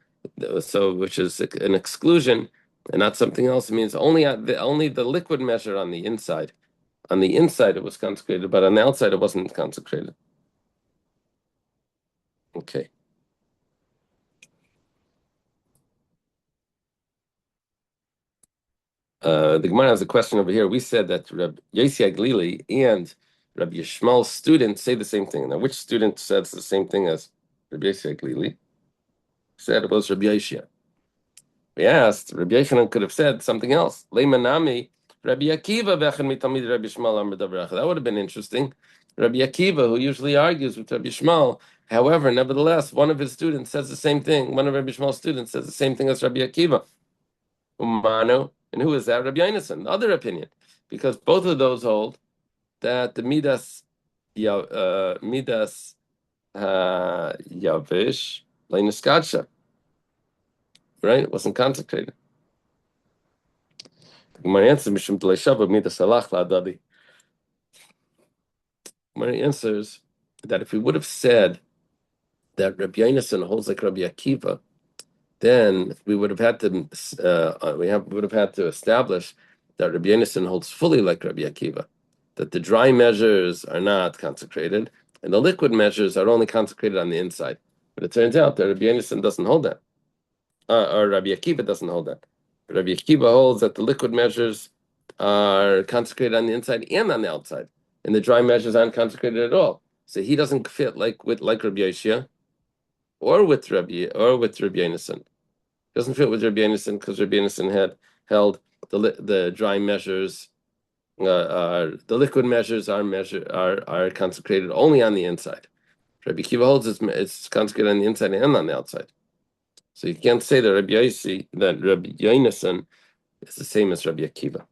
so which is an exclusion and not something else, it means only the liquid measure on the inside. On the inside it was consecrated, but on the outside it wasn't consecrated. Okay. The Gemara has a question over here. We said that Rabbi Yossi Aglili and Rabbi Yishmael's student say the same thing. Now, which student says the same thing as Rabbi Yossi Aglili? Said it was Rabbi Yeshia. We asked, Rabbi Yochanan could have said something else. Leimanami, Rabbi Akiva v'echan mitamid Rabbi Yishmael amar davracha. That would have been interesting. Rabbi Akiva, who usually argues with Rabbi Yishmael, however, nevertheless, one of his students says the same thing. One of Rabbi Yishmael's students says the same thing as Rabbi Akiva. Umano. And who is that? Rabbi Yonasan, the other opinion. Because both of those hold that the midas yavish leiniskadsha, right? It wasn't consecrated. My answer mishum d'leishava midas halach la'adadi. My answer is that if we would have said that Rabbi Yonasan holds like Rabbi Akiva, then we would have had to would have had to establish that Rabbi Yonasan holds fully like Rabbi Akiva, that the dry measures are not consecrated and the liquid measures are only consecrated on the inside. But it turns out that Rabbi Yonasan doesn't hold that, or Rabbi Akiva doesn't hold that. Rabbi Akiva holds that the liquid measures are consecrated on the inside and on the outside, and the dry measures aren't consecrated at all. So he doesn't fit like Rabbi Yeshia, or with Rabbi Yonasan. Doesn't fit with Rabbi Yonasan because Rabbi Yonasan had held the dry measures, the liquid measures are consecrated only on the inside. Rabbi Akiva holds it's consecrated on the inside and on the outside. So you can't say that Rabbi Yonasan is the same as Rabbi Akiva.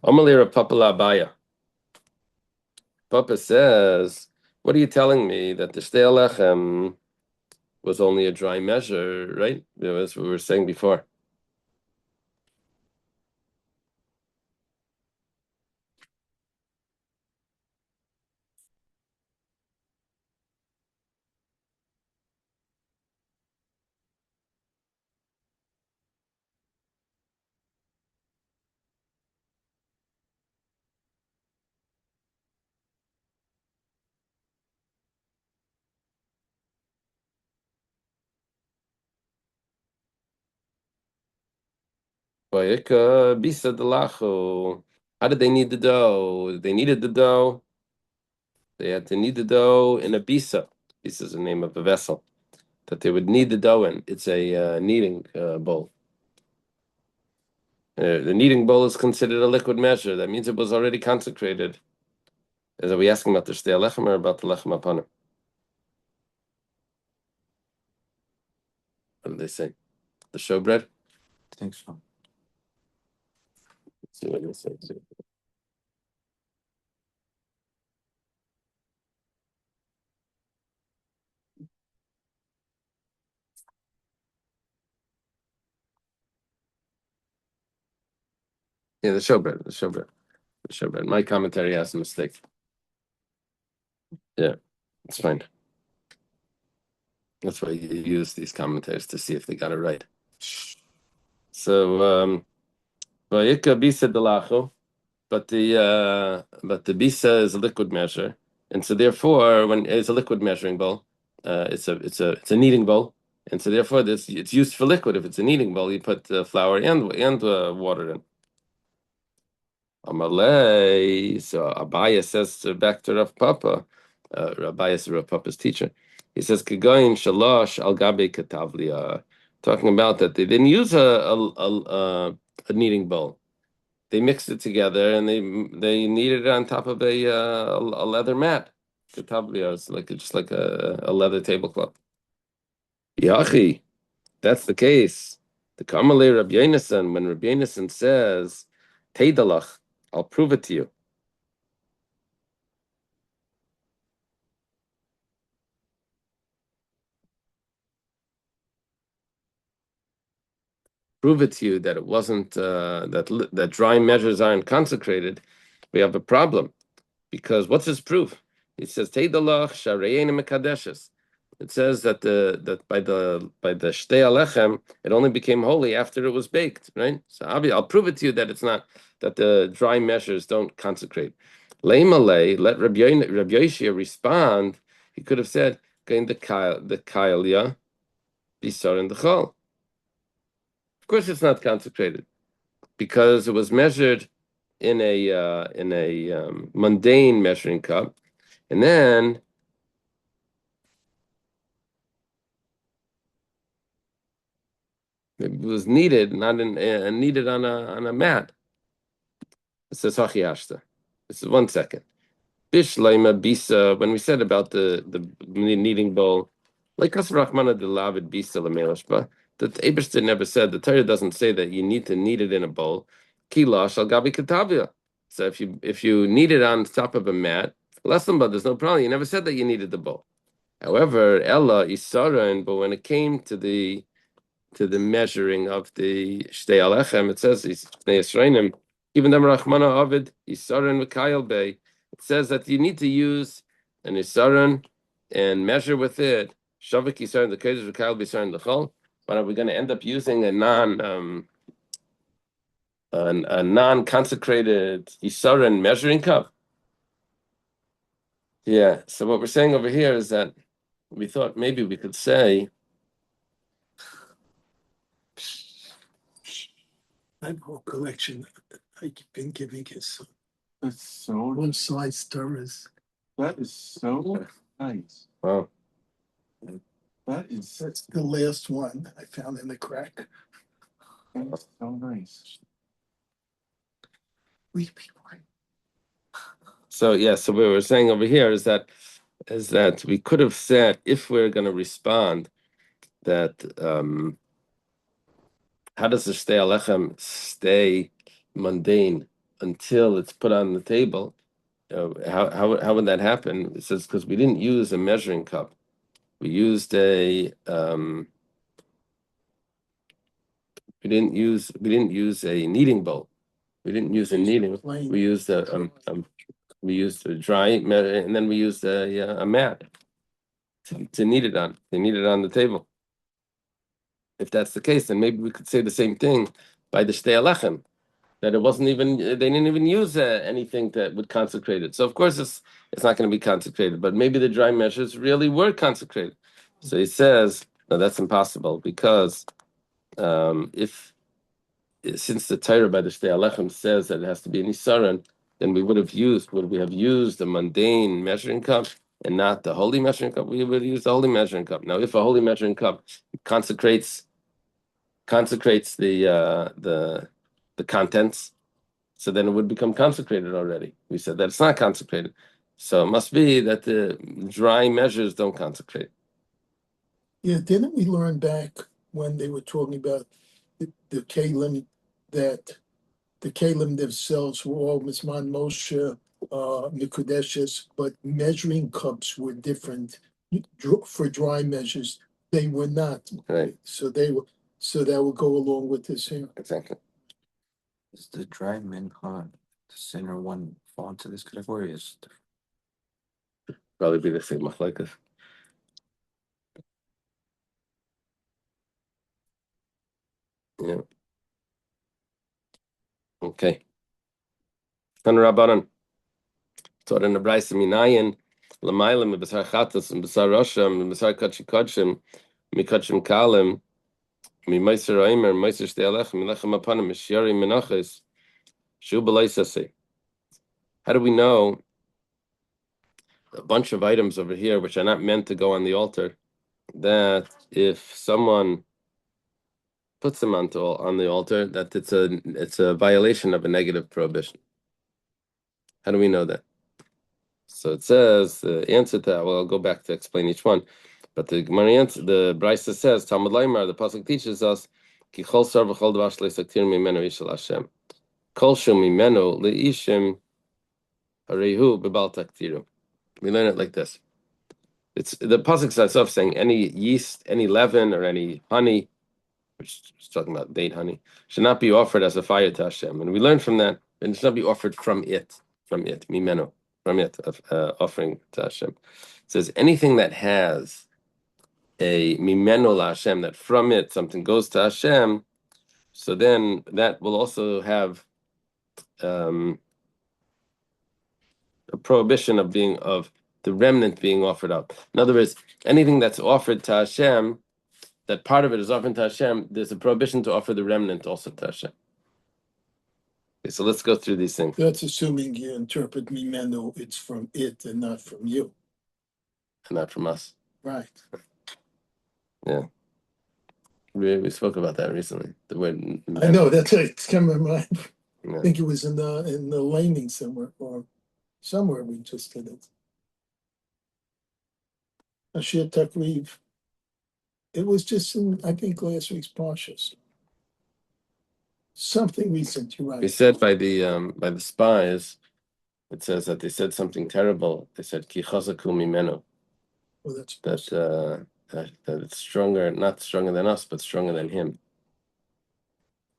Amalei Rav Papa Abaya. Papa says, what are you telling me that the shtei alechem was only a dry measure, right? As we were saying before. Bisa delacho. How did they need the dough? They needed the dough. They had to knead the dough in a bisa. Bisa is the name of a vessel that they would knead the dough in. It's a kneading bowl. The kneading bowl is considered a liquid measure. That means it was already consecrated. Are we asking about the shtei lechem or about the lechem apanim? What did they say? The showbread? I think so. Let's see what they say. Yeah, the showbread. My commentary has a mistake. Yeah, it's fine. That's why you use these commentaries to see if they got it right. So, vayika bisa delacho, but the bisa is a liquid measure, and so therefore, when it's a liquid measuring bowl, it's a kneading bowl, and so therefore, it's used for liquid. If it's a kneading bowl, you put flour and water in. Amalei. So Abaya says back to Rav Papa, Abaya is Rav Papa's teacher. He says, "Kegoyin shalosh al gabe katavlia," talking about that they didn't use a kneading bowl. They mixed it together and they kneaded it on top of a leather mat. Katavlia is just like a leather tablecloth. Yachi, that's the case. The Kamalei Rabbi Yonasan, when Rabbi Yonasan says, "Teidalach," I'll prove it to you. Prove it to you that it wasn't that dry measures aren't consecrated, we have a problem. Because what's his proof? It says Teidalach Sharein Mekadeshes. It says that by the Shtei Alechem, it only became holy after it was baked, right? So I'll prove it to you that it's not that the dry measures don't consecrate. Leimalei, let Rabbi Yoshia respond. He could have said, "Gain the kailya, bisar in the chol." Of course, it's not consecrated because it was measured in a mundane measuring cup, and then it was kneaded, not kneaded on a mat. It says hachiashta. This is 1 second. Bishleima bisa. When we said about the kneading bowl, like Kasrachmana de Lavid bisa lemelashba, that Eberstein never said. The Torah doesn't say that you need to knead it in a bowl. Kilash al gabi katavia. So if you knead it on top of a mat, less than but there's no problem. You never said that you needed the bowl. However, Ella Isaran, but when it came to the measuring of the Shtei Alechem, it says even the Rachmana Ovid Isaran Mikhail Bey. It says that you need to use an Isaran and measure with it. Shavik Isaran the Kodesh Mikhail Isaran the Chol. But are we going to end up using a non-consecrated Isaran measuring cup? Yeah. So what we're saying over here is that we thought maybe we could say. I have a whole collection I've been giving his son. That's so One size stirrers. that is so nice. Wow. That's the last one I found in the crack. That's so nice. We be quiet. So so what we're saying over here is that we could have said, if we're going to respond, that how does the Shtei Alechem stay mundane until it's put on the table? How would that happen? It says because we didn't use a measuring cup, we used a we didn't use a kneading bowl. We didn't use a kneading. We used a dry, and then we used a mat to knead it on. They knead it on the table. If that's the case, then maybe we could say the same thing by the Shtei Alechem, that it wasn't even, they didn't even use anything that would consecrate it. So of course it's not going to be consecrated, but maybe the dry measures really were consecrated. So he says, no, that's impossible, because if since the Torah by the Shtei Alechem says that it has to be an Isaran, then would we have used the mundane measuring cup and not the holy measuring cup? We would use the holy measuring cup. Now, if a holy measuring cup consecrates the contents, so then it would become consecrated already. We said that it's not consecrated, so it must be that the dry measures don't consecrate. Yeah, didn't we learn back when they were talking about the kalim, that the kalim themselves were all Mizman Moshe, Mikudeshes, but measuring cups were different for dry measures. They were not. Right. So that would go along with this here. Exactly. Is the dry mincha, the center one, fall into this category? Is Probably be the same machlekes. Yeah. Okay. Tan Rabbanan. Taught in the Brayse Minayin, Lamayla mi Basar Chatas and Basar Rosham and Basar Kachim Mikachim Kalim, Mi Meiser Aimer, Meiser Shtei Alechem, Milechem Apanim, Mishyari Menachos, Shu B'Leisase. How do we know a bunch of items over here which are not meant to go on the altar, that if someone puts them on the altar, that it's a violation of a negative prohibition? How do we know that? So it says the answer to that. Well, I'll go back to explain each one. But the Gemara answer, the Brisa says, Talmud Laimar, the pasuk teaches us, Ki chol sar v'chol dvash le'saktir mimenu yishal Hashem. Kol shum mimenu le'ishim harehu b'bal taktiru. We learn it like this. It's the pasuk starts off saying any yeast, any leaven, or any honey, which is talking about date honey, should not be offered as a fire to Hashem. And we learn from that, and it should not be offered from it, mimenu, from it, offering to Hashem. It says anything that has a mimenu la Hashem, that from it something goes to Hashem, so then that will also have a prohibition of the remnant being offered up. In other words, anything that's offered to Hashem, that part of it is offered to Hashem, there's a prohibition to offer the remnant also to Hashem. Okay, so let's go through these things. That's assuming you interpret mimenu, it's from it and not from you. And not from us. Right. Yeah. We spoke about that recently. The word I know, that's right. It's coming to mind. Yeah. I think it was in the laning somewhere, or somewhere we just did it. Ashir Takriv. It was just in, I think, last week's Parshas. Something recent, you're We right. said by the spies, it says that they said something terrible. They said Ki chazaku mimenu, Well, that's that it's stronger, not stronger than us, but stronger than him.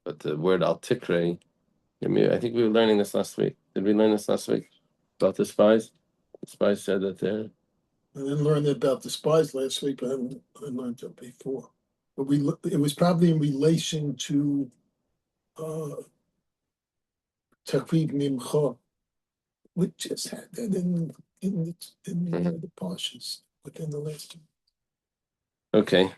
But the word al tikre, I think we were learning this last week. Did we learn this last week about the spies? The spies said that they're. I didn't learn about the spies last week, but I learned it before. But it was probably in relation to Takriv Mimcha. We just had that in the Parshas within the last two. Okay.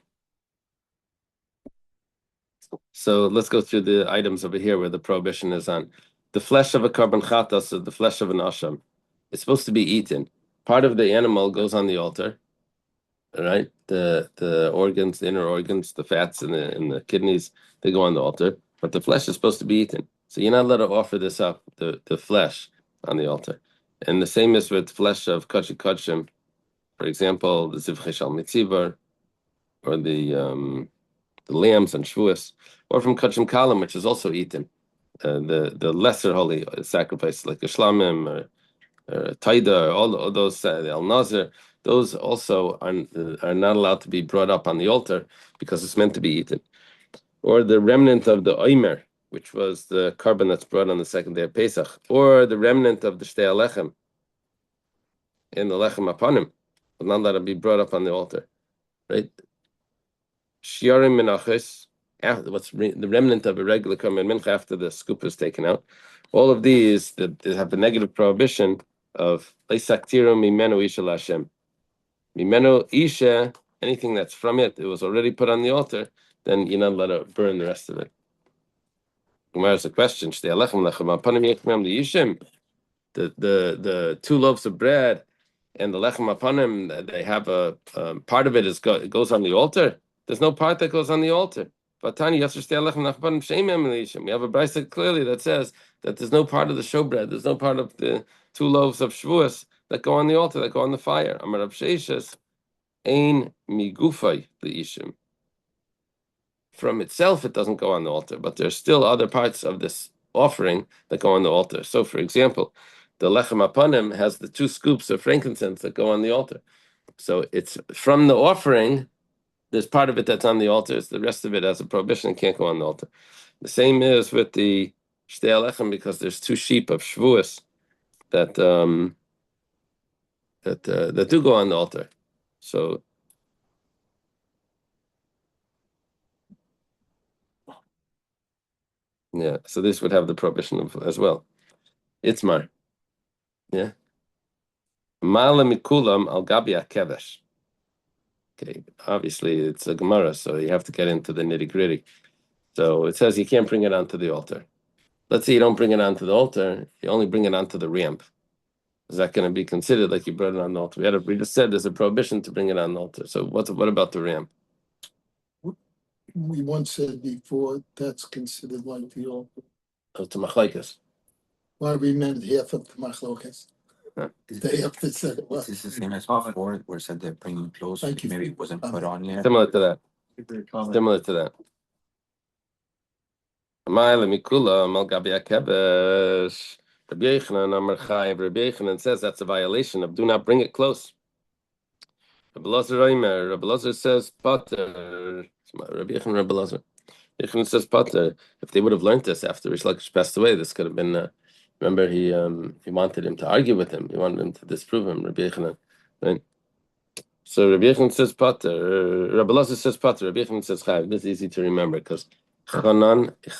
So let's go through the items over here where the prohibition is on. The flesh of a korban chatas, or the flesh of an asham, it's supposed to be eaten. Part of the animal goes on the altar, all right? The organs, the inner organs, the fats and the kidneys, they go on the altar. But the flesh is supposed to be eaten. So you're not allowed to offer this up, the flesh, on the altar. And the same is with flesh of kachi kachim. For example, the zivchei shal mitzivar, or the lambs and shvuas, or from kachim kalim, which is also eaten. The lesser holy sacrifice, like a shlamim, or Taida, all those El Nazir, those also are not allowed to be brought up on the altar because it's meant to be eaten. Or the remnant of the Omer, which was the carbon that's brought on the second day of Pesach, or the remnant of the Shtei Alechem in the Lechem Apanim, but not allowed to be brought up on the altar, right? Shiarim Menachos, what's the remnant of a regular Karban Mincha after the scoop is taken out. All of these that have a negative prohibition of Leisaktiru Mimenu Isha Lashem. Mimenu Isha, anything that's from it, it was already put on the altar, then you're not allowed to burn the rest of it. Gemara's a question. The 2 loaves of bread and the lechem apanim, they have a part of it it goes on the altar. There's no part that goes on the altar. We have a brayso clearly that says that there's no part of the showbread, there's no part of the 2 loaves of Shavuos that go on the altar, that go on the fire. Amar Rav Sheishes, ein migufay leishim. From itself, it doesn't go on the altar, but there's still other parts of this offering that go on the altar. So, for example, the lechem apanim has the 2 scoops of frankincense that go on the altar. So it's from the offering. There's part of it that's on the altar. The rest of it has a prohibition and can't go on the altar. The same is with the shtei alechem, because there's 2 sheep of Shavuos that do go on the altar. So yeah, so this would have the prohibition of as well. Itzmar, yeah. Mala mikulam al gabi kevesh. Okay, obviously it's a Gemara, so you have to get into the nitty gritty. So it says you can't bring it onto the altar. Let's say you don't bring it onto the altar, you only bring it onto the ramp. Is that going to be considered like you brought it on the altar? We just said there's a prohibition to bring it on the altar. So what about the ramp? We once said before that's considered like the altar. Oh, to machlokes. Why we meant half of the machlokes. They have to say it was. Is this the same as before, where it said they're bringing close? Thank you. Maybe it wasn't put on yet. Similar to that. Similar to that. Rabbi Yochanan says that's a violation of do not bring it close. Rabbi Lazar says pater. Rabbi Yochanan says pater. If they would have learned this after Rish Lakish passed away, this could have been. Remember, he wanted him to argue with him. He wanted him to disprove him. Rabbi Yochanan, right? So Rabbi Yochanan says pater. Rabbi Lazar says pater. Rabbi Yochanan says chayav. This is easy to remember because chanan is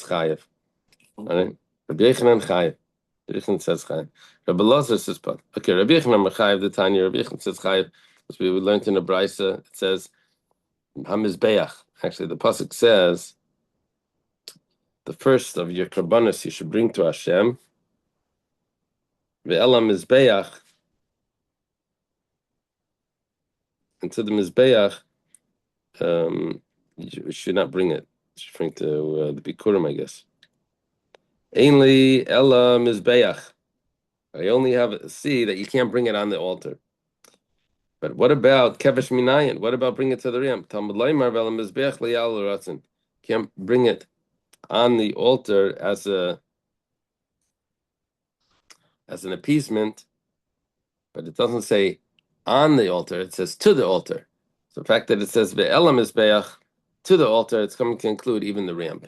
chayav. All right. Rabbi Yochanan chayav. Rabbi Yochanan says chayav. Rabbi Lazar says pater. Okay. Rabbi Yochanan chayav the Tanya. Rabbi Yochanan says chayav. As we learned in the brayso, it says hamizbeach. Actually, the pasuk says the first of your karbanos you should bring to Hashem. Ve'elam mizbeach. And to the mizbeach, you should not bring it. You should bring to the bikurim, I guess. Ainli ella mizbeach. I only see that you can't bring it on the altar. But what about kevesh minayin? What about bring it to the ramp? Talmud laymar ve'elam mizbeach liyal uratzin. Can't bring it on the altar as an appeasement, but it doesn't say on the altar, it says to the altar. So the fact that it says ve'elam mizbeach to the altar, it's coming to include even the ramp.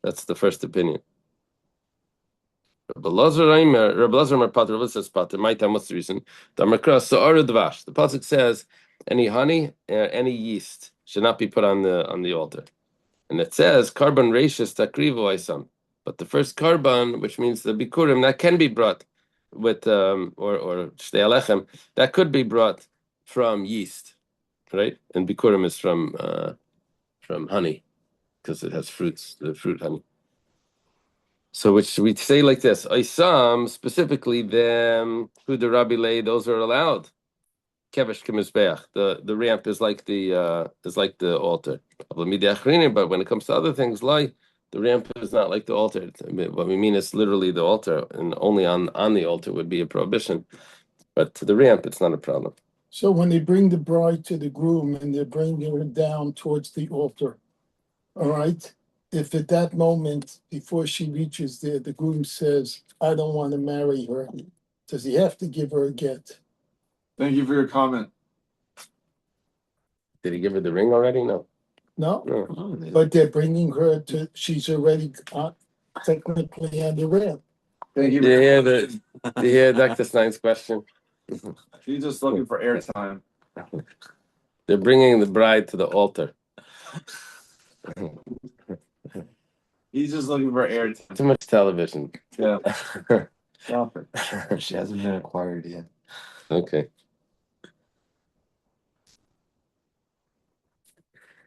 That's the first opinion. Rabbi Lazar Pater says Pater. My time, what's the reason? The pasuk says any honey, any yeast should not be put on the altar. And it says carbon rachis takrivu aisam. But the first carbon, which means the bikurim, that can be brought with or shtei alechem, that could be brought from yeast, right? And bikurim is from honey, because it has fruits, the fruit honey. So which we say like this: aisam, specifically them who the Rabbi lay, those are allowed. Kevesh k'mizbeach. The ramp is like the altar. But when it comes to other things, like the ramp is not like the altar. What we mean is literally the altar, and only on the altar would be a prohibition. But to the ramp, it's not a problem. So when they bring the bride to the groom and they're bringing her down towards the altar, all right, if at that moment, before she reaches there, the groom says, I don't want to marry her, does he have to give her a get? Thank you for your comment. Did he give her the ring already? No. No, No. Oh, but they're bringing her to, she's already technically on the ramp. Thank you. Do you hear the? Do you hear Dr. Stein's question? He's just looking for airtime. They're bringing the bride to the altar. He's just looking for airtime. Too much television. Yeah. Stop it. she hasn't been acquired yet. Okay.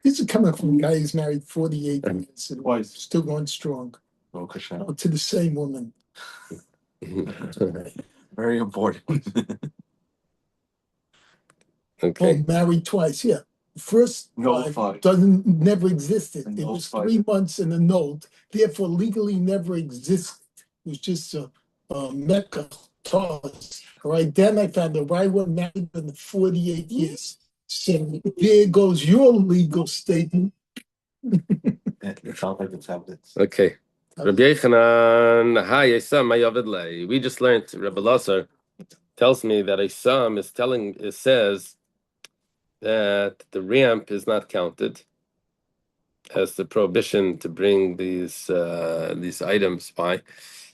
These are coming from a guy who's married 48 years and Twice. still going strong. Oh, Kashan. Oh, to the same woman. Very important. Okay. Oh, married twice, yeah. First wife Nullified. never existed. And It was nullified. 3 months and a note, therefore legally never existed. It was just a Mecca toss. All right, then I found a right one married in 48 years. So there goes your legal statement. It sounds like the tablets. Okay. Rabbi Yechanan, hi, Isam, Mayavid Lei. We just learned, Rabbi Lazar tells me that Isam says that the ramp is not counted as the prohibition to bring these items by.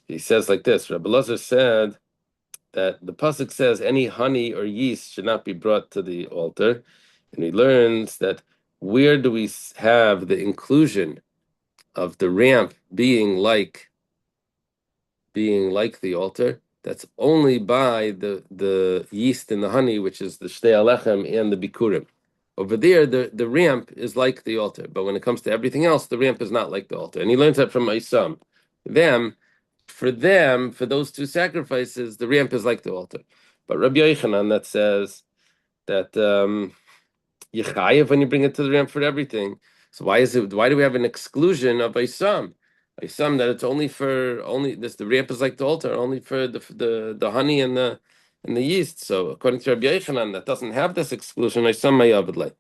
He says like this, Rabbi Lazar said that the pasuk says any honey or yeast should not be brought to the altar, and he learns that where do we have the inclusion of the ramp being like the altar? That's only by the yeast and the honey, which is the shtei alechem and the bikurim. Over there, the ramp is like the altar, but when it comes to everything else, the ramp is not like the altar. And he learns that from Isam. For those two sacrifices, the ramp is like the altar. But Rabbi Yochanan that says that Yechayev when you bring it to the ramp for everything. So why do we have an exclusion of Isam? Isam that it's only the ramp is like the altar, only for the honey and the yeast. So according to Rabbi Yochanan, that doesn't have this exclusion. Isam mayavidlei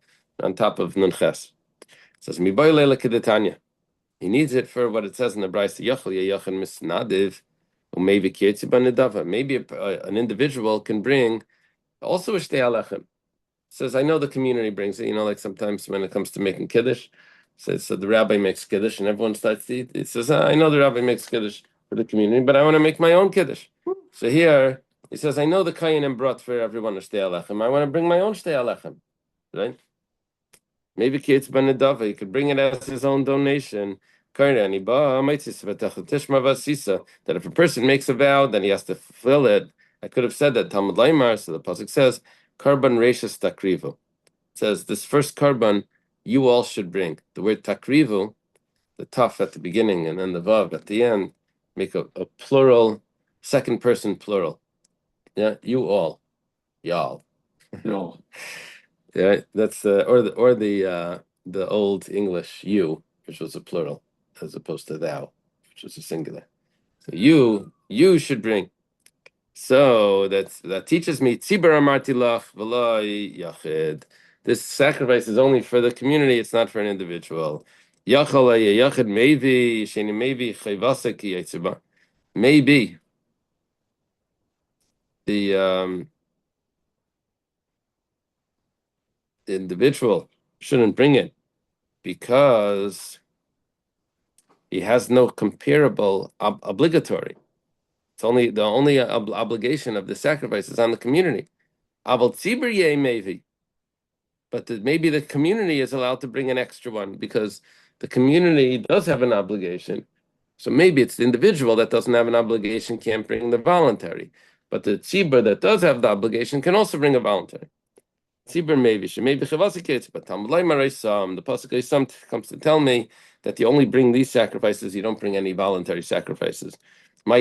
on top of Nunches. It says miboyle lekidetanya. He needs it for what it says in the Brayse Yachal Yachan Misnadiv, or maybe Kietzibanidava. Maybe an individual can bring also a Shtei Alechem. Says, I know the community brings it, like sometimes when it comes to making Kiddush, says, so the rabbi makes Kiddush and everyone starts to eat. It says, I know the rabbi makes Kiddush for the community, but I want to make my own Kiddush. So here, he says, I know the Kayanim brought for everyone a Shtei Alechem. I want to bring my own Shtei Alechem. Right? Maybe Kietz Ben Nedava, he could bring it as his own donation. That if a person makes a vow, then he has to fulfill it. I could have said that Talmud Laimar, so the pasuk says, Karban Reishas Takrivu. It says this first karban you all should bring. The word Takrivu, the taf at the beginning and then the vav at the end, make a plural, second person plural. Yeah, you all, y'all. No. Yeah, that's the old English you, which was a plural, as opposed to thou, which was a singular. So you should bring. So that teaches me tzibur amarti lach v'lo yachid. This sacrifice is only for the community; it's not for an individual. Yachal yachid maybe sheni maybe chayvasa ki yetziba. Maybe the individual shouldn't bring it because he has no comparable obligatory. It's only the only obligation of the sacrifice is on the community. Aval tzibur yeh maybe. But maybe the community is allowed to bring an extra one because the community does have an obligation. So maybe it's the individual that doesn't have an obligation can't bring the voluntary. But the tzibur that does have the obligation can also bring a voluntary. Tzibur maybe chavasi, but Talmud Laimar Isam, the pasuk Isam comes to tell me that you only bring these sacrifices, you don't bring any voluntary sacrifices. What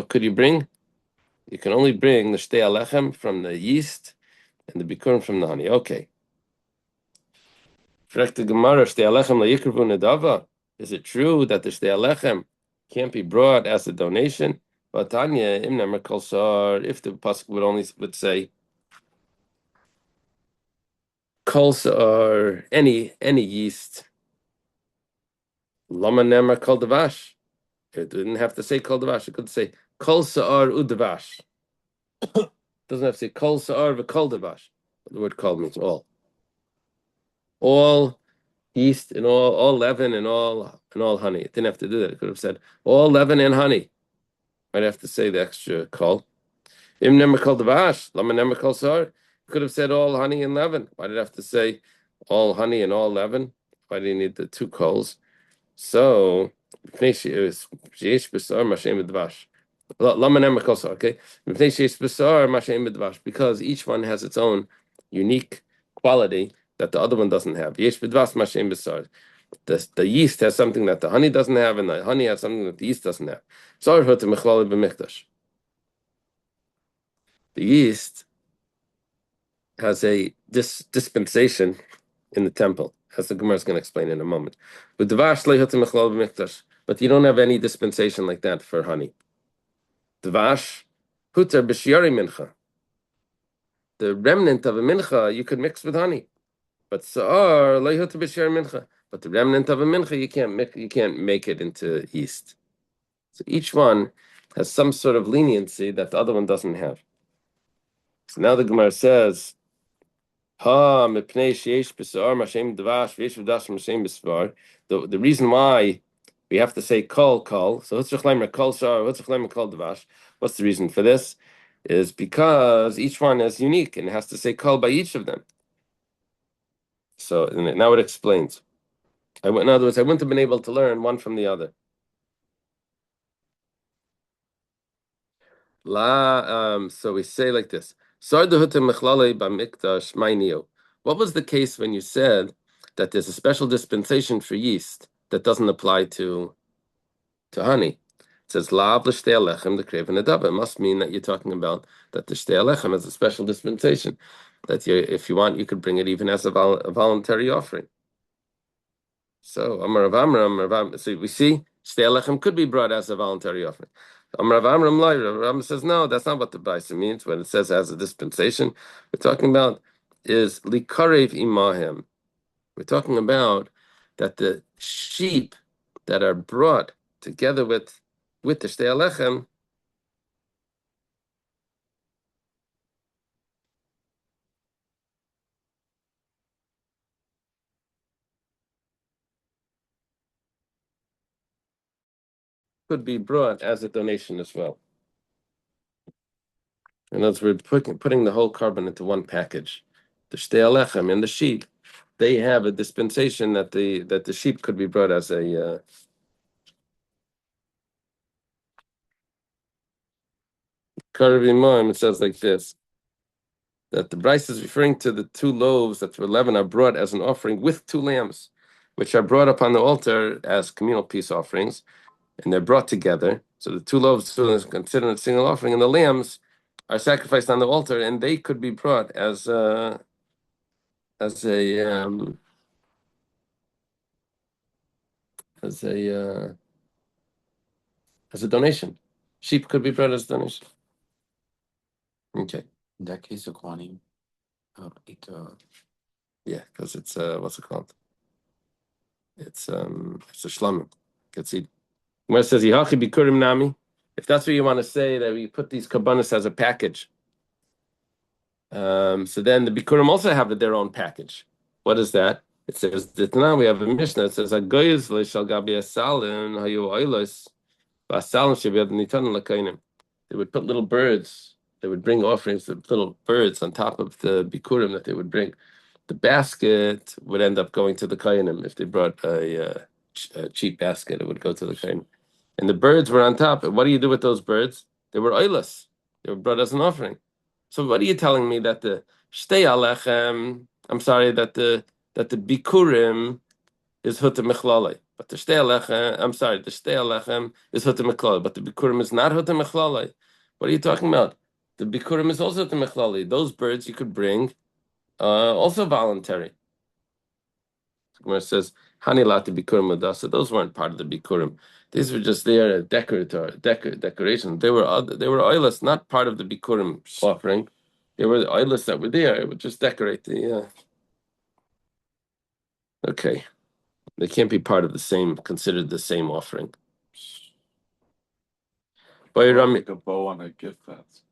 could you bring? You can only bring the shtei alechem from the yeast and the bikurim from the honey. Okay. Is it true that the shtei alechem can't be brought as a donation? But Tanya, if the pasuk would say Kols or any yeast. Lama nemer kol davash. It didn't have to say kol davash. It could say kol sa'ar udavash. Doesn't have to say kol sa'ar v'kol davash. The word kol means all. All yeast and all leaven and all honey. It didn't have to do that. It could have said all leaven and honey. Might have to say the extra kol. Im nemer kol davash. Lama nemer kol sa'ar. Could have said all honey and leaven. Why did it have to say all honey and all leaven? Why do you need the two coals? So, because each one has its own unique quality that the other one doesn't have. The yeast has something that the honey doesn't have, and the honey has something that the yeast doesn't have. The yeast has a dispensation in the temple, as the Gemara is going to explain in a moment. But you don't have any dispensation like that for honey. Dvash, huter b'shiari mincha. The remnant of a mincha you could mix with honey, but sa'ar lo huter b'shiari mincha. But the remnant of a mincha you can't make it into yeast. So each one has some sort of leniency that the other one doesn't have. So now the Gemara says, the reason why we have to say kol, so what's the reason for this? Is because each one is unique and it has to say kol by each of them. So now it explains. In other words, I wouldn't have been able to learn one from the other. So we say like this. What was the case when you said that there's a special dispensation for yeast that doesn't apply to honey? It says Lav l'shtei alechem the kreven adava. It must mean that you're talking about that the shtei alechem is a special dispensation. That if you want, you could bring it even as a voluntary offering. So Amar Rav Amram, so we see shtei alechem could be brought as a voluntary offering. Rav Amram says, no, that's not what the Brisa means. When it says as a dispensation, we're talking about is likarev imahem. We're talking about that the sheep that are brought together with the shtei alechem could be brought as a donation as well. In other words, putting the whole carbon into one package. The shtei alechem and the sheep, they have a dispensation that the sheep could be brought as a it says like this, that the Bryce is referring to the 2 loaves that were leavened are brought as an offering with 2 lambs, which are brought upon the altar as communal peace offerings, and they're brought together. So the 2 loaves is considered a single offering, and the lambs are sacrificed on the altar, and they could be brought as a donation. Sheep could be brought as a donation. Okay. In that case, the Kwani, yeah, because it's what's it called? It's a shlamim. Let's see. Where it says Yihachi bikurim nami. If that's what you want to say, that we put these kabbanas as a package. So then the bikurim also have their own package. What is that? It says that now we have a Mishnah. It says Agoyz leishal gabi asalin hayu oilos v'asalin shebiyad nitan lakainim. They would put little birds. They would bring offerings of little birds on top of the bikurim that they would bring. The basket would end up going to the kainim. If they brought a cheap basket, it would go to the kainim. And the birds were on top. And what do you do with those birds? They were oilus. They were brought as an offering. So what are you telling me that the shtei alechem? I'm sorry that the bikurim is huta mechlale, but the shtei alechem. I'm sorry, the shtei alechem is huta mechlale, but the bikurim is not huta mechlale. What are you talking about? The bikurim is also huta mechlale. Those birds you could bring, also voluntary. Where it says Hanilat bikurim adasa. Those weren't part of the bikurim. These were just there decoration. They were oilers, not part of the bikurim offering. They were the oilers that were there. It would just decorate the Okay. They can't be part of the same, considered the same offering. Or like a bow on a gift basket.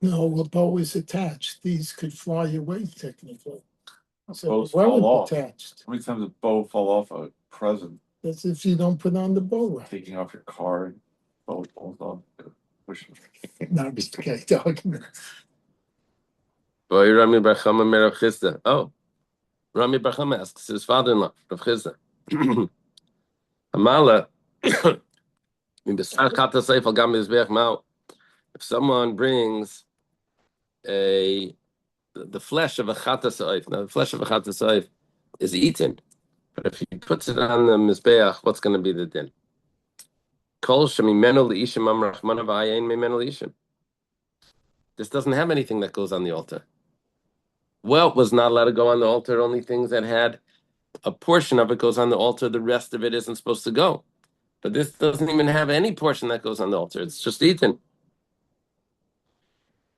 No, a bow is attached. These could fly away technically. So Bows they weren't fall off. attached. How many times does a bow fall off a present? That's if you don't put on the bow rack. Taking off your card, bow falls off. Push it. Not okay, Doug. Boy, Rami Bar Chama Mer Rav Chisda. Oh, Rami Bar Chama asks his father-in-law, Rav Chisda. Amala, if someone brings the flesh of a chatas oif, now the flesh of a chatas oif is eaten, but if he puts it on the mizbeach, what's going to be the din? Kol shemimenu leishim am rachmana v'ayin mimenu leishim. This doesn't have anything that goes on the altar. Well, it was not allowed to go on the altar. Only things that had a portion of it goes on the altar. The rest of it isn't supposed to go. But this doesn't even have any portion that goes on the altar. It's just eaten.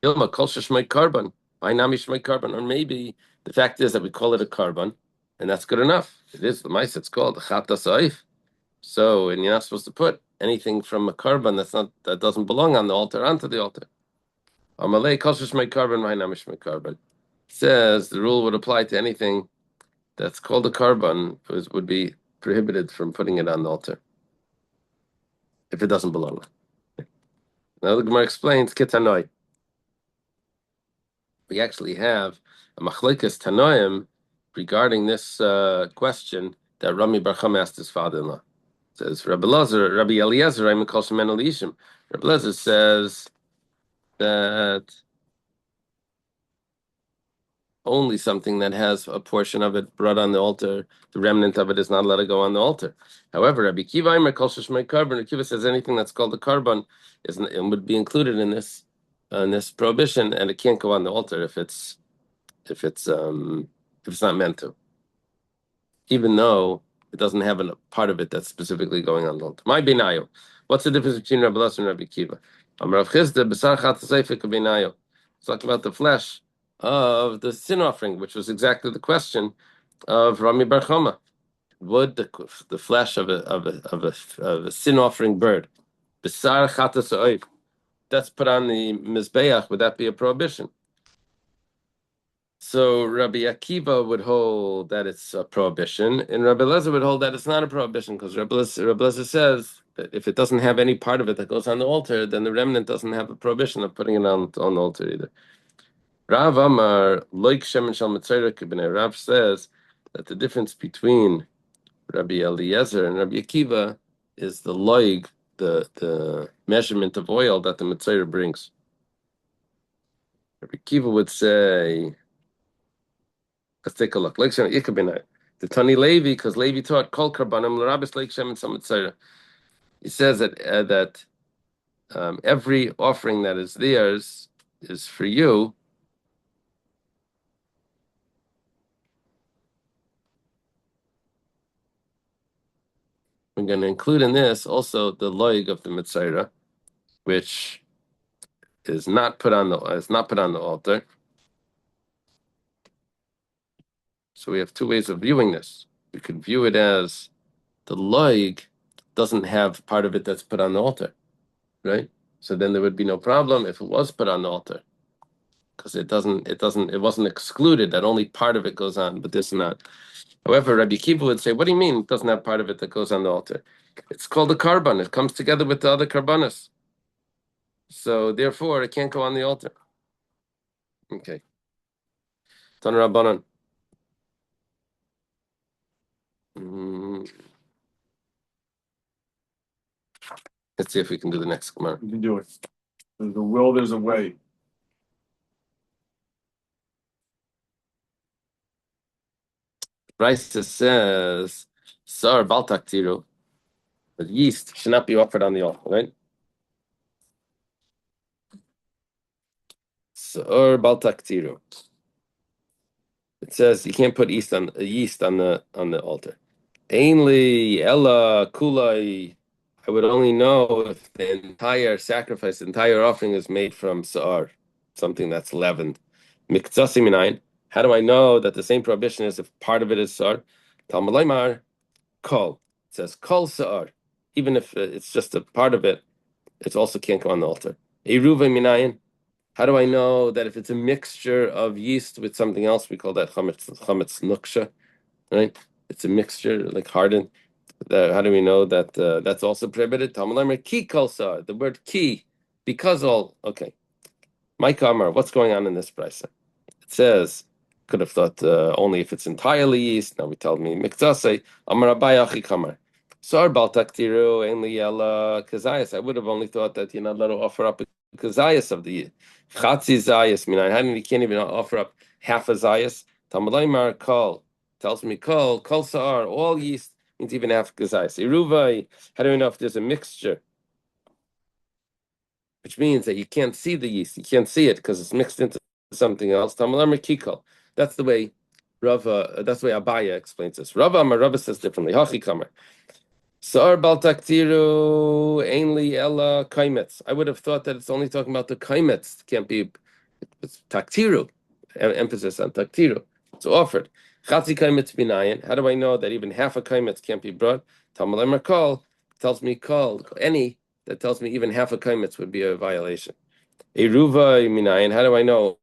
Ilma kol sheshmei karban. V'ainami shmei karban. Or maybe the fact is that we call it a karban, and that's good enough. It is the mice. It's called the chatas oif. So, and you're not supposed to put anything from a karban that doesn't belong on the altar onto the altar. Amalei kol sheshmei karban. V'ainami shmei karban. Says the rule would apply to anything that's called a karban would be prohibited from putting it on the altar if it doesn't belong. Now the Gemara explains kitanoi. We actually have a machlekes tanoim regarding this question that Rami Bar Chama asked his father-in-law. It says Rabbi Eliezer, I'm called Shemen Elishim. Rabbi Eliezer says that only something that has a portion of it brought on the altar, the remnant of it is not allowed to go on the altar. However, Rabbi Kiva Aimer kol sheshmei karban. Rabbi Kiva says anything that's called a karban would be included in this prohibition, and it can't go on the altar if it's not meant to, even though it doesn't have a part of it that's specifically going on the altar. My binayo. What's the difference between Rabbi Elazar and Rabbi Kiva? Rav Chisda b'sar chatasayfik binayo. It's talking about the flesh of the sin offering, which was exactly the question of Rami Bar Chama. Would the flesh of a sin offering bird, b'sar chatas that's put on the mizbeach, would that be a prohibition? So Rabbi Akiva would hold that it's a prohibition, and Rabbi Elazar would hold that it's not a prohibition, because Rabbi Elazar says that if it doesn't have any part of it that goes on the altar, then the remnant doesn't have a prohibition of putting it on the altar either. Rav Amar loik shemen shel metzora kibnei. Rav says that the difference between Rabbi Eliezer and Rabbi Akiva is the loig, the measurement of oil that the metzora brings. Rabbi Akiva would say, let's take a look. Loik shemen ikabinai. The Tani Levi, because Levi taught kol karbanim l'rabis loik shemen shel metzora. He says that every offering that is theirs is for you. We're going to include in this also the loig of the Mitzayra, which is not put on the altar. So we have two ways of viewing this. We could view it as the loig doesn't have part of it that's put on the altar, right? So then there would be no problem if it was put on the altar, because it wasn't excluded that only part of it goes on, but this not. However, Rabbi Kiva would say, what do you mean it doesn't have part of it that goes on the altar? It's called a karban. It comes together with the other karbanas. So therefore, it can't go on the altar. Okay. Tan Rabbanan. Let's see if we can do the next Gemara. You can do it. There's a will, there's a way. Brisa says, Sar baltaktiru, but yeast should not be offered on the altar, right? Sar baltaktiru. It says you can't put yeast on the altar. Ainli ella kulai. I would only know if the entire sacrifice, the entire offering is made from sa'ar, something that's leavened. Miktsasi minayin. How do I know that the same prohibition is if part of it is sar? Talmud Leimar, kol. It says kol sa'ar. Even if it's just a part of it, it also can't go on the altar. Eruva minayin. How do I know that if it's a mixture of yeast with something else, we call that chametz nuksha, right? It's a mixture, like hardened. How do we know that that's also prohibited? Talmud Leimar ki kol sa'ar. The word ki, because all. Okay. Mike Amar, what's going on in this price? It says, could have thought only if it's entirely yeast. Now we tell me mikzase Amar Abai Achi Kamar. Sar bal taktiru only ela kazayas. I would have only thought that you're not allowed to offer up a kazayas of the chatzi zayas. You can't even offer up half a zayas. Talmud kol tells me kol sar all yeast means even half kazayas. Iruvai. How do we know if there's a mixture? Which means that you can't see the yeast. You can't see it because it's mixed into something else. That's the way Rava. That's the way Abaya explains this. Rava says differently. Hachi Sar bal taktiru ainli ella kaimetz. I would have thought that it's only talking about the kaimetz. It can't be. It's taktiru. Emphasis on taktiru. It's offered. Chatzi kaimetz binayin. How do I know that even half a kaimetz can't be brought? Talmud kol tells me kol any that tells me even half a kaimetz would be a violation. Eruva minayin. How do I know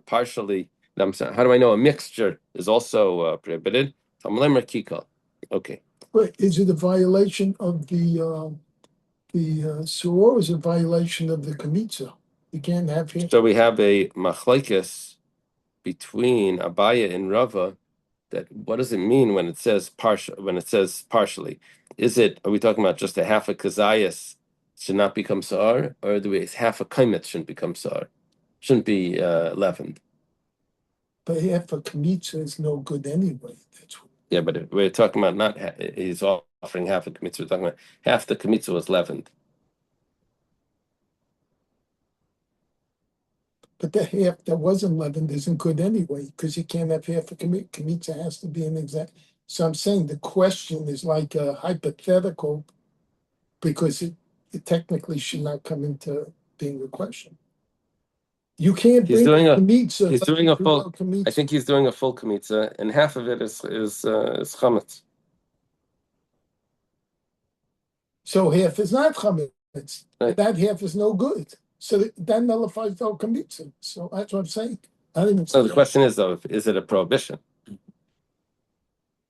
partially? How do I know a mixture is also prohibited? Talmud kikol. Okay. But is it a violation of the soror, or is it a violation of the kamitza? You can't have here. So we have a machlekes between Abaya and Rava. That what does it mean when it says partial? When it says partially, are we talking about just a half a kazayas should not become sar, or do we half a kaimet shouldn't become sar? Shouldn't be leavened. But half a kamitza is no good anyway. That's what. Yeah, but we're talking about not. He's offering half a kmitza. We're talking about half the kmitza was leavened. But the half that wasn't leavened isn't good anyway, because you can't have half a kamitza has to be an exact. So I'm saying the question is like a hypothetical, because it technically should not come into being a question. You can't He's bring doing a kamitza. He's doing a full. Kamitza. I think he's doing a full kmitza, and half of it is chametz. So half is not chametz. Right. That half is no good. So that nullifies the whole kamitza. So that's what I'm saying. I don't even. So the question is though, is it a prohibition?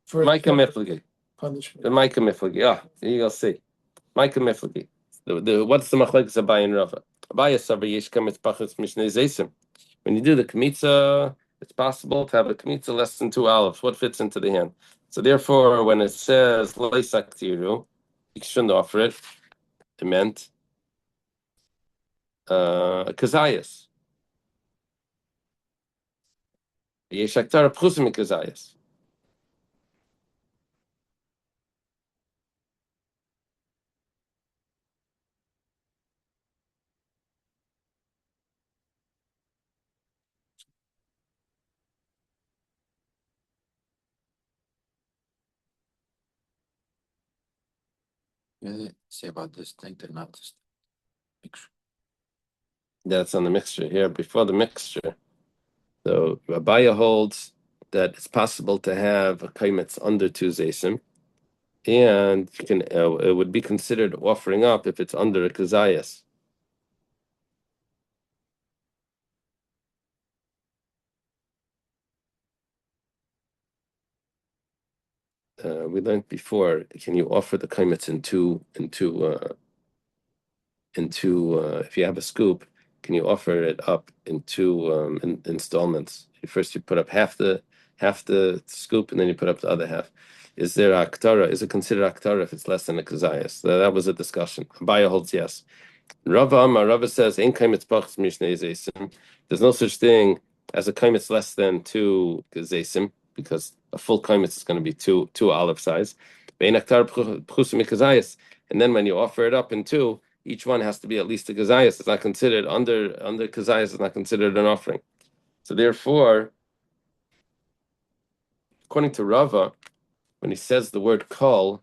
For Micah miflagi. punishment. The Micah miflagi. Yeah, you'll see. Micah miflagi. What's the machlekes Abai and Rava? Abai sabar yesh kametz pachas mishnei zeisim. When you do the kmitza, it's possible to have a kmitza less than 2 olives. What fits into the hand? So therefore, when it says loisak tiru, you shouldn't offer it. It meant kazayas. Yeshaktar pchusim kazayas. Yeah, they say about distinct and not distinct mixture. That's on the mixture here. Before the mixture, so Abaya holds that it's possible to have a kaimetz under 2 zaysim, and you can it would be considered offering up if it's under a kazayas. We learned before. Can you offer the kaimetz if you have a scoop? Can you offer it up in 2 installments? First, you put up half the scoop, and then you put up the other half. Is there aktara? Is it considered aktara if it's less than a kazayas? That was a discussion. Abaya holds yes. Rava says, "Ein kaimetz pachas mishnei zeisim." There's no such thing as a kaimetz less than 2 zeisim, because a full kaimetz is going to be two olive size. Ve'ein aktar pchusim kazayas. And then when you offer it up in 2, each one has to be at least a kazayas. It's not considered under kazayas. It's not considered an offering. So therefore, according to Rava, when he says the word kol,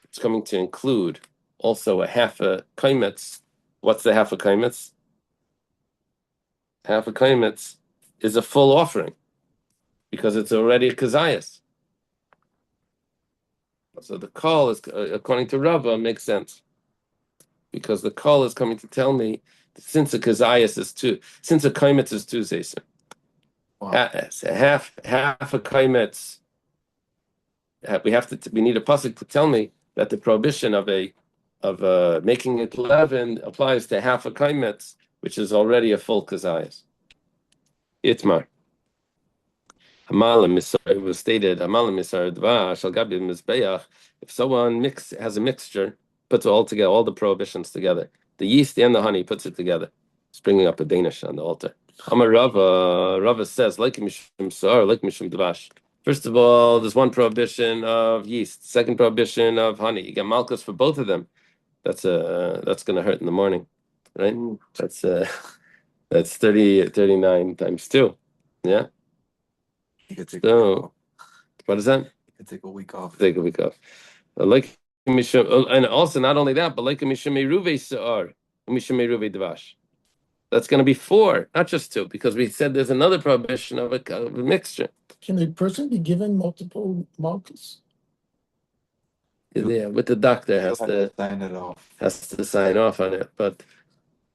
it's coming to include also a half a kaimetz. What's the half a kaimetz? Half a kaimetz is a full offering. because it's already a kazayas. So the call is, according to Rava, makes sense because the call is coming to tell me that since a kazayas is two, since a kaimetz is two zaysim, Wow. half a kaimetz, we need a pasuk to tell me that the prohibition of making it 11 applies to half a kaimetz, which is already a full kazayas. Itmar. It was stated, if someone has a mixture, puts it all together, all the prohibitions together, the yeast and the honey, puts it together, it's bringing up a Danish on the altar. Rava says, like mishum sar, like mishum dvash. First of all, there's one prohibition of yeast, second prohibition of honey. You get malchus for both of them. That's going to hurt in the morning, right? That's 39 times 2. Yeah. You could take So, what is that? You could take a week off. Take a week off. Like and also not only that, but like Mishameruve Sa'ar, Mishameruve Dvash. That's going to be 4, not just 2, because we said there's another prohibition of a mixture. Can a person be given multiple markers? Yeah, with the doctor You'll have to sign it off. has to sign off on it, but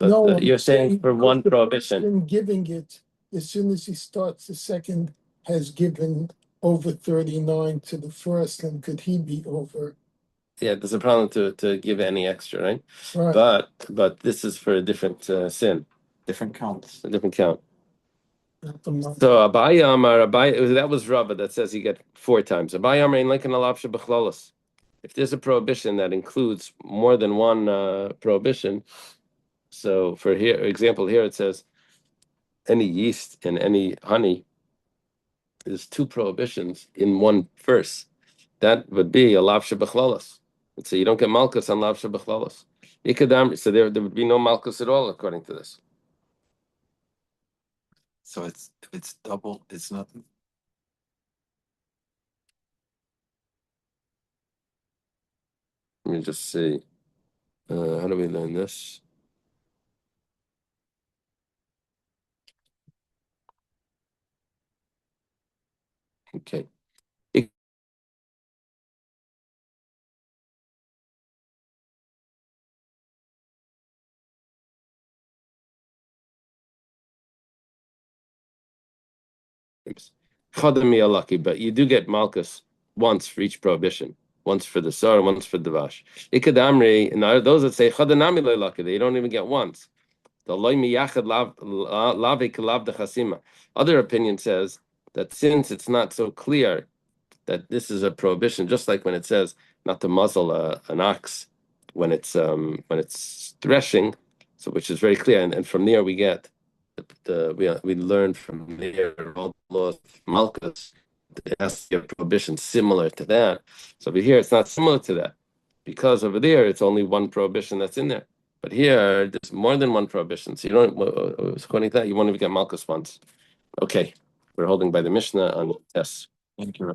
No, you're saying for one the prohibition. person giving it, as soon as he starts, the second has given over 39 to the first, and could he be over? Yeah, there's a problem to give any extra, right? Right. But this is for a different sin, Different counts. a different count. Not the marker. So Abai, that was Rava that says you get 4 times. Abai Amar in Lincoln Alapsha B'chlolos. If there's a prohibition that includes more than one prohibition, so for example, here it says any yeast and any honey is 2 prohibitions in one verse. That would be a Lavsha B'chlolos. So you don't get Malkus on Lavsha B'chlolos. So there would be no Malkus at all according to this. So if it's double, it's nothing. Let me just see. How do we learn this? Okay. But you do get Malkus once for each prohibition. Once for the Sar, once for the Vash. Ikadamri, and those that say Chadanami Leilaki, they don't even get once. The Loimi Yachad Lav de Chasima. Other opinion says that since it's not so clear that this is a prohibition, just like when it says not to muzzle an ox when it's threshing, so which is very clear, and from there we get we learn from there all the laws of Malchus. It has to be a prohibition similar to that. So over here it's not similar to that because over there it's only one prohibition that's in there. But here there's more than one prohibition. So you don't, according to that, you won't even get Malchus once. Okay, we're holding by the Mishnah on yes. Thank you.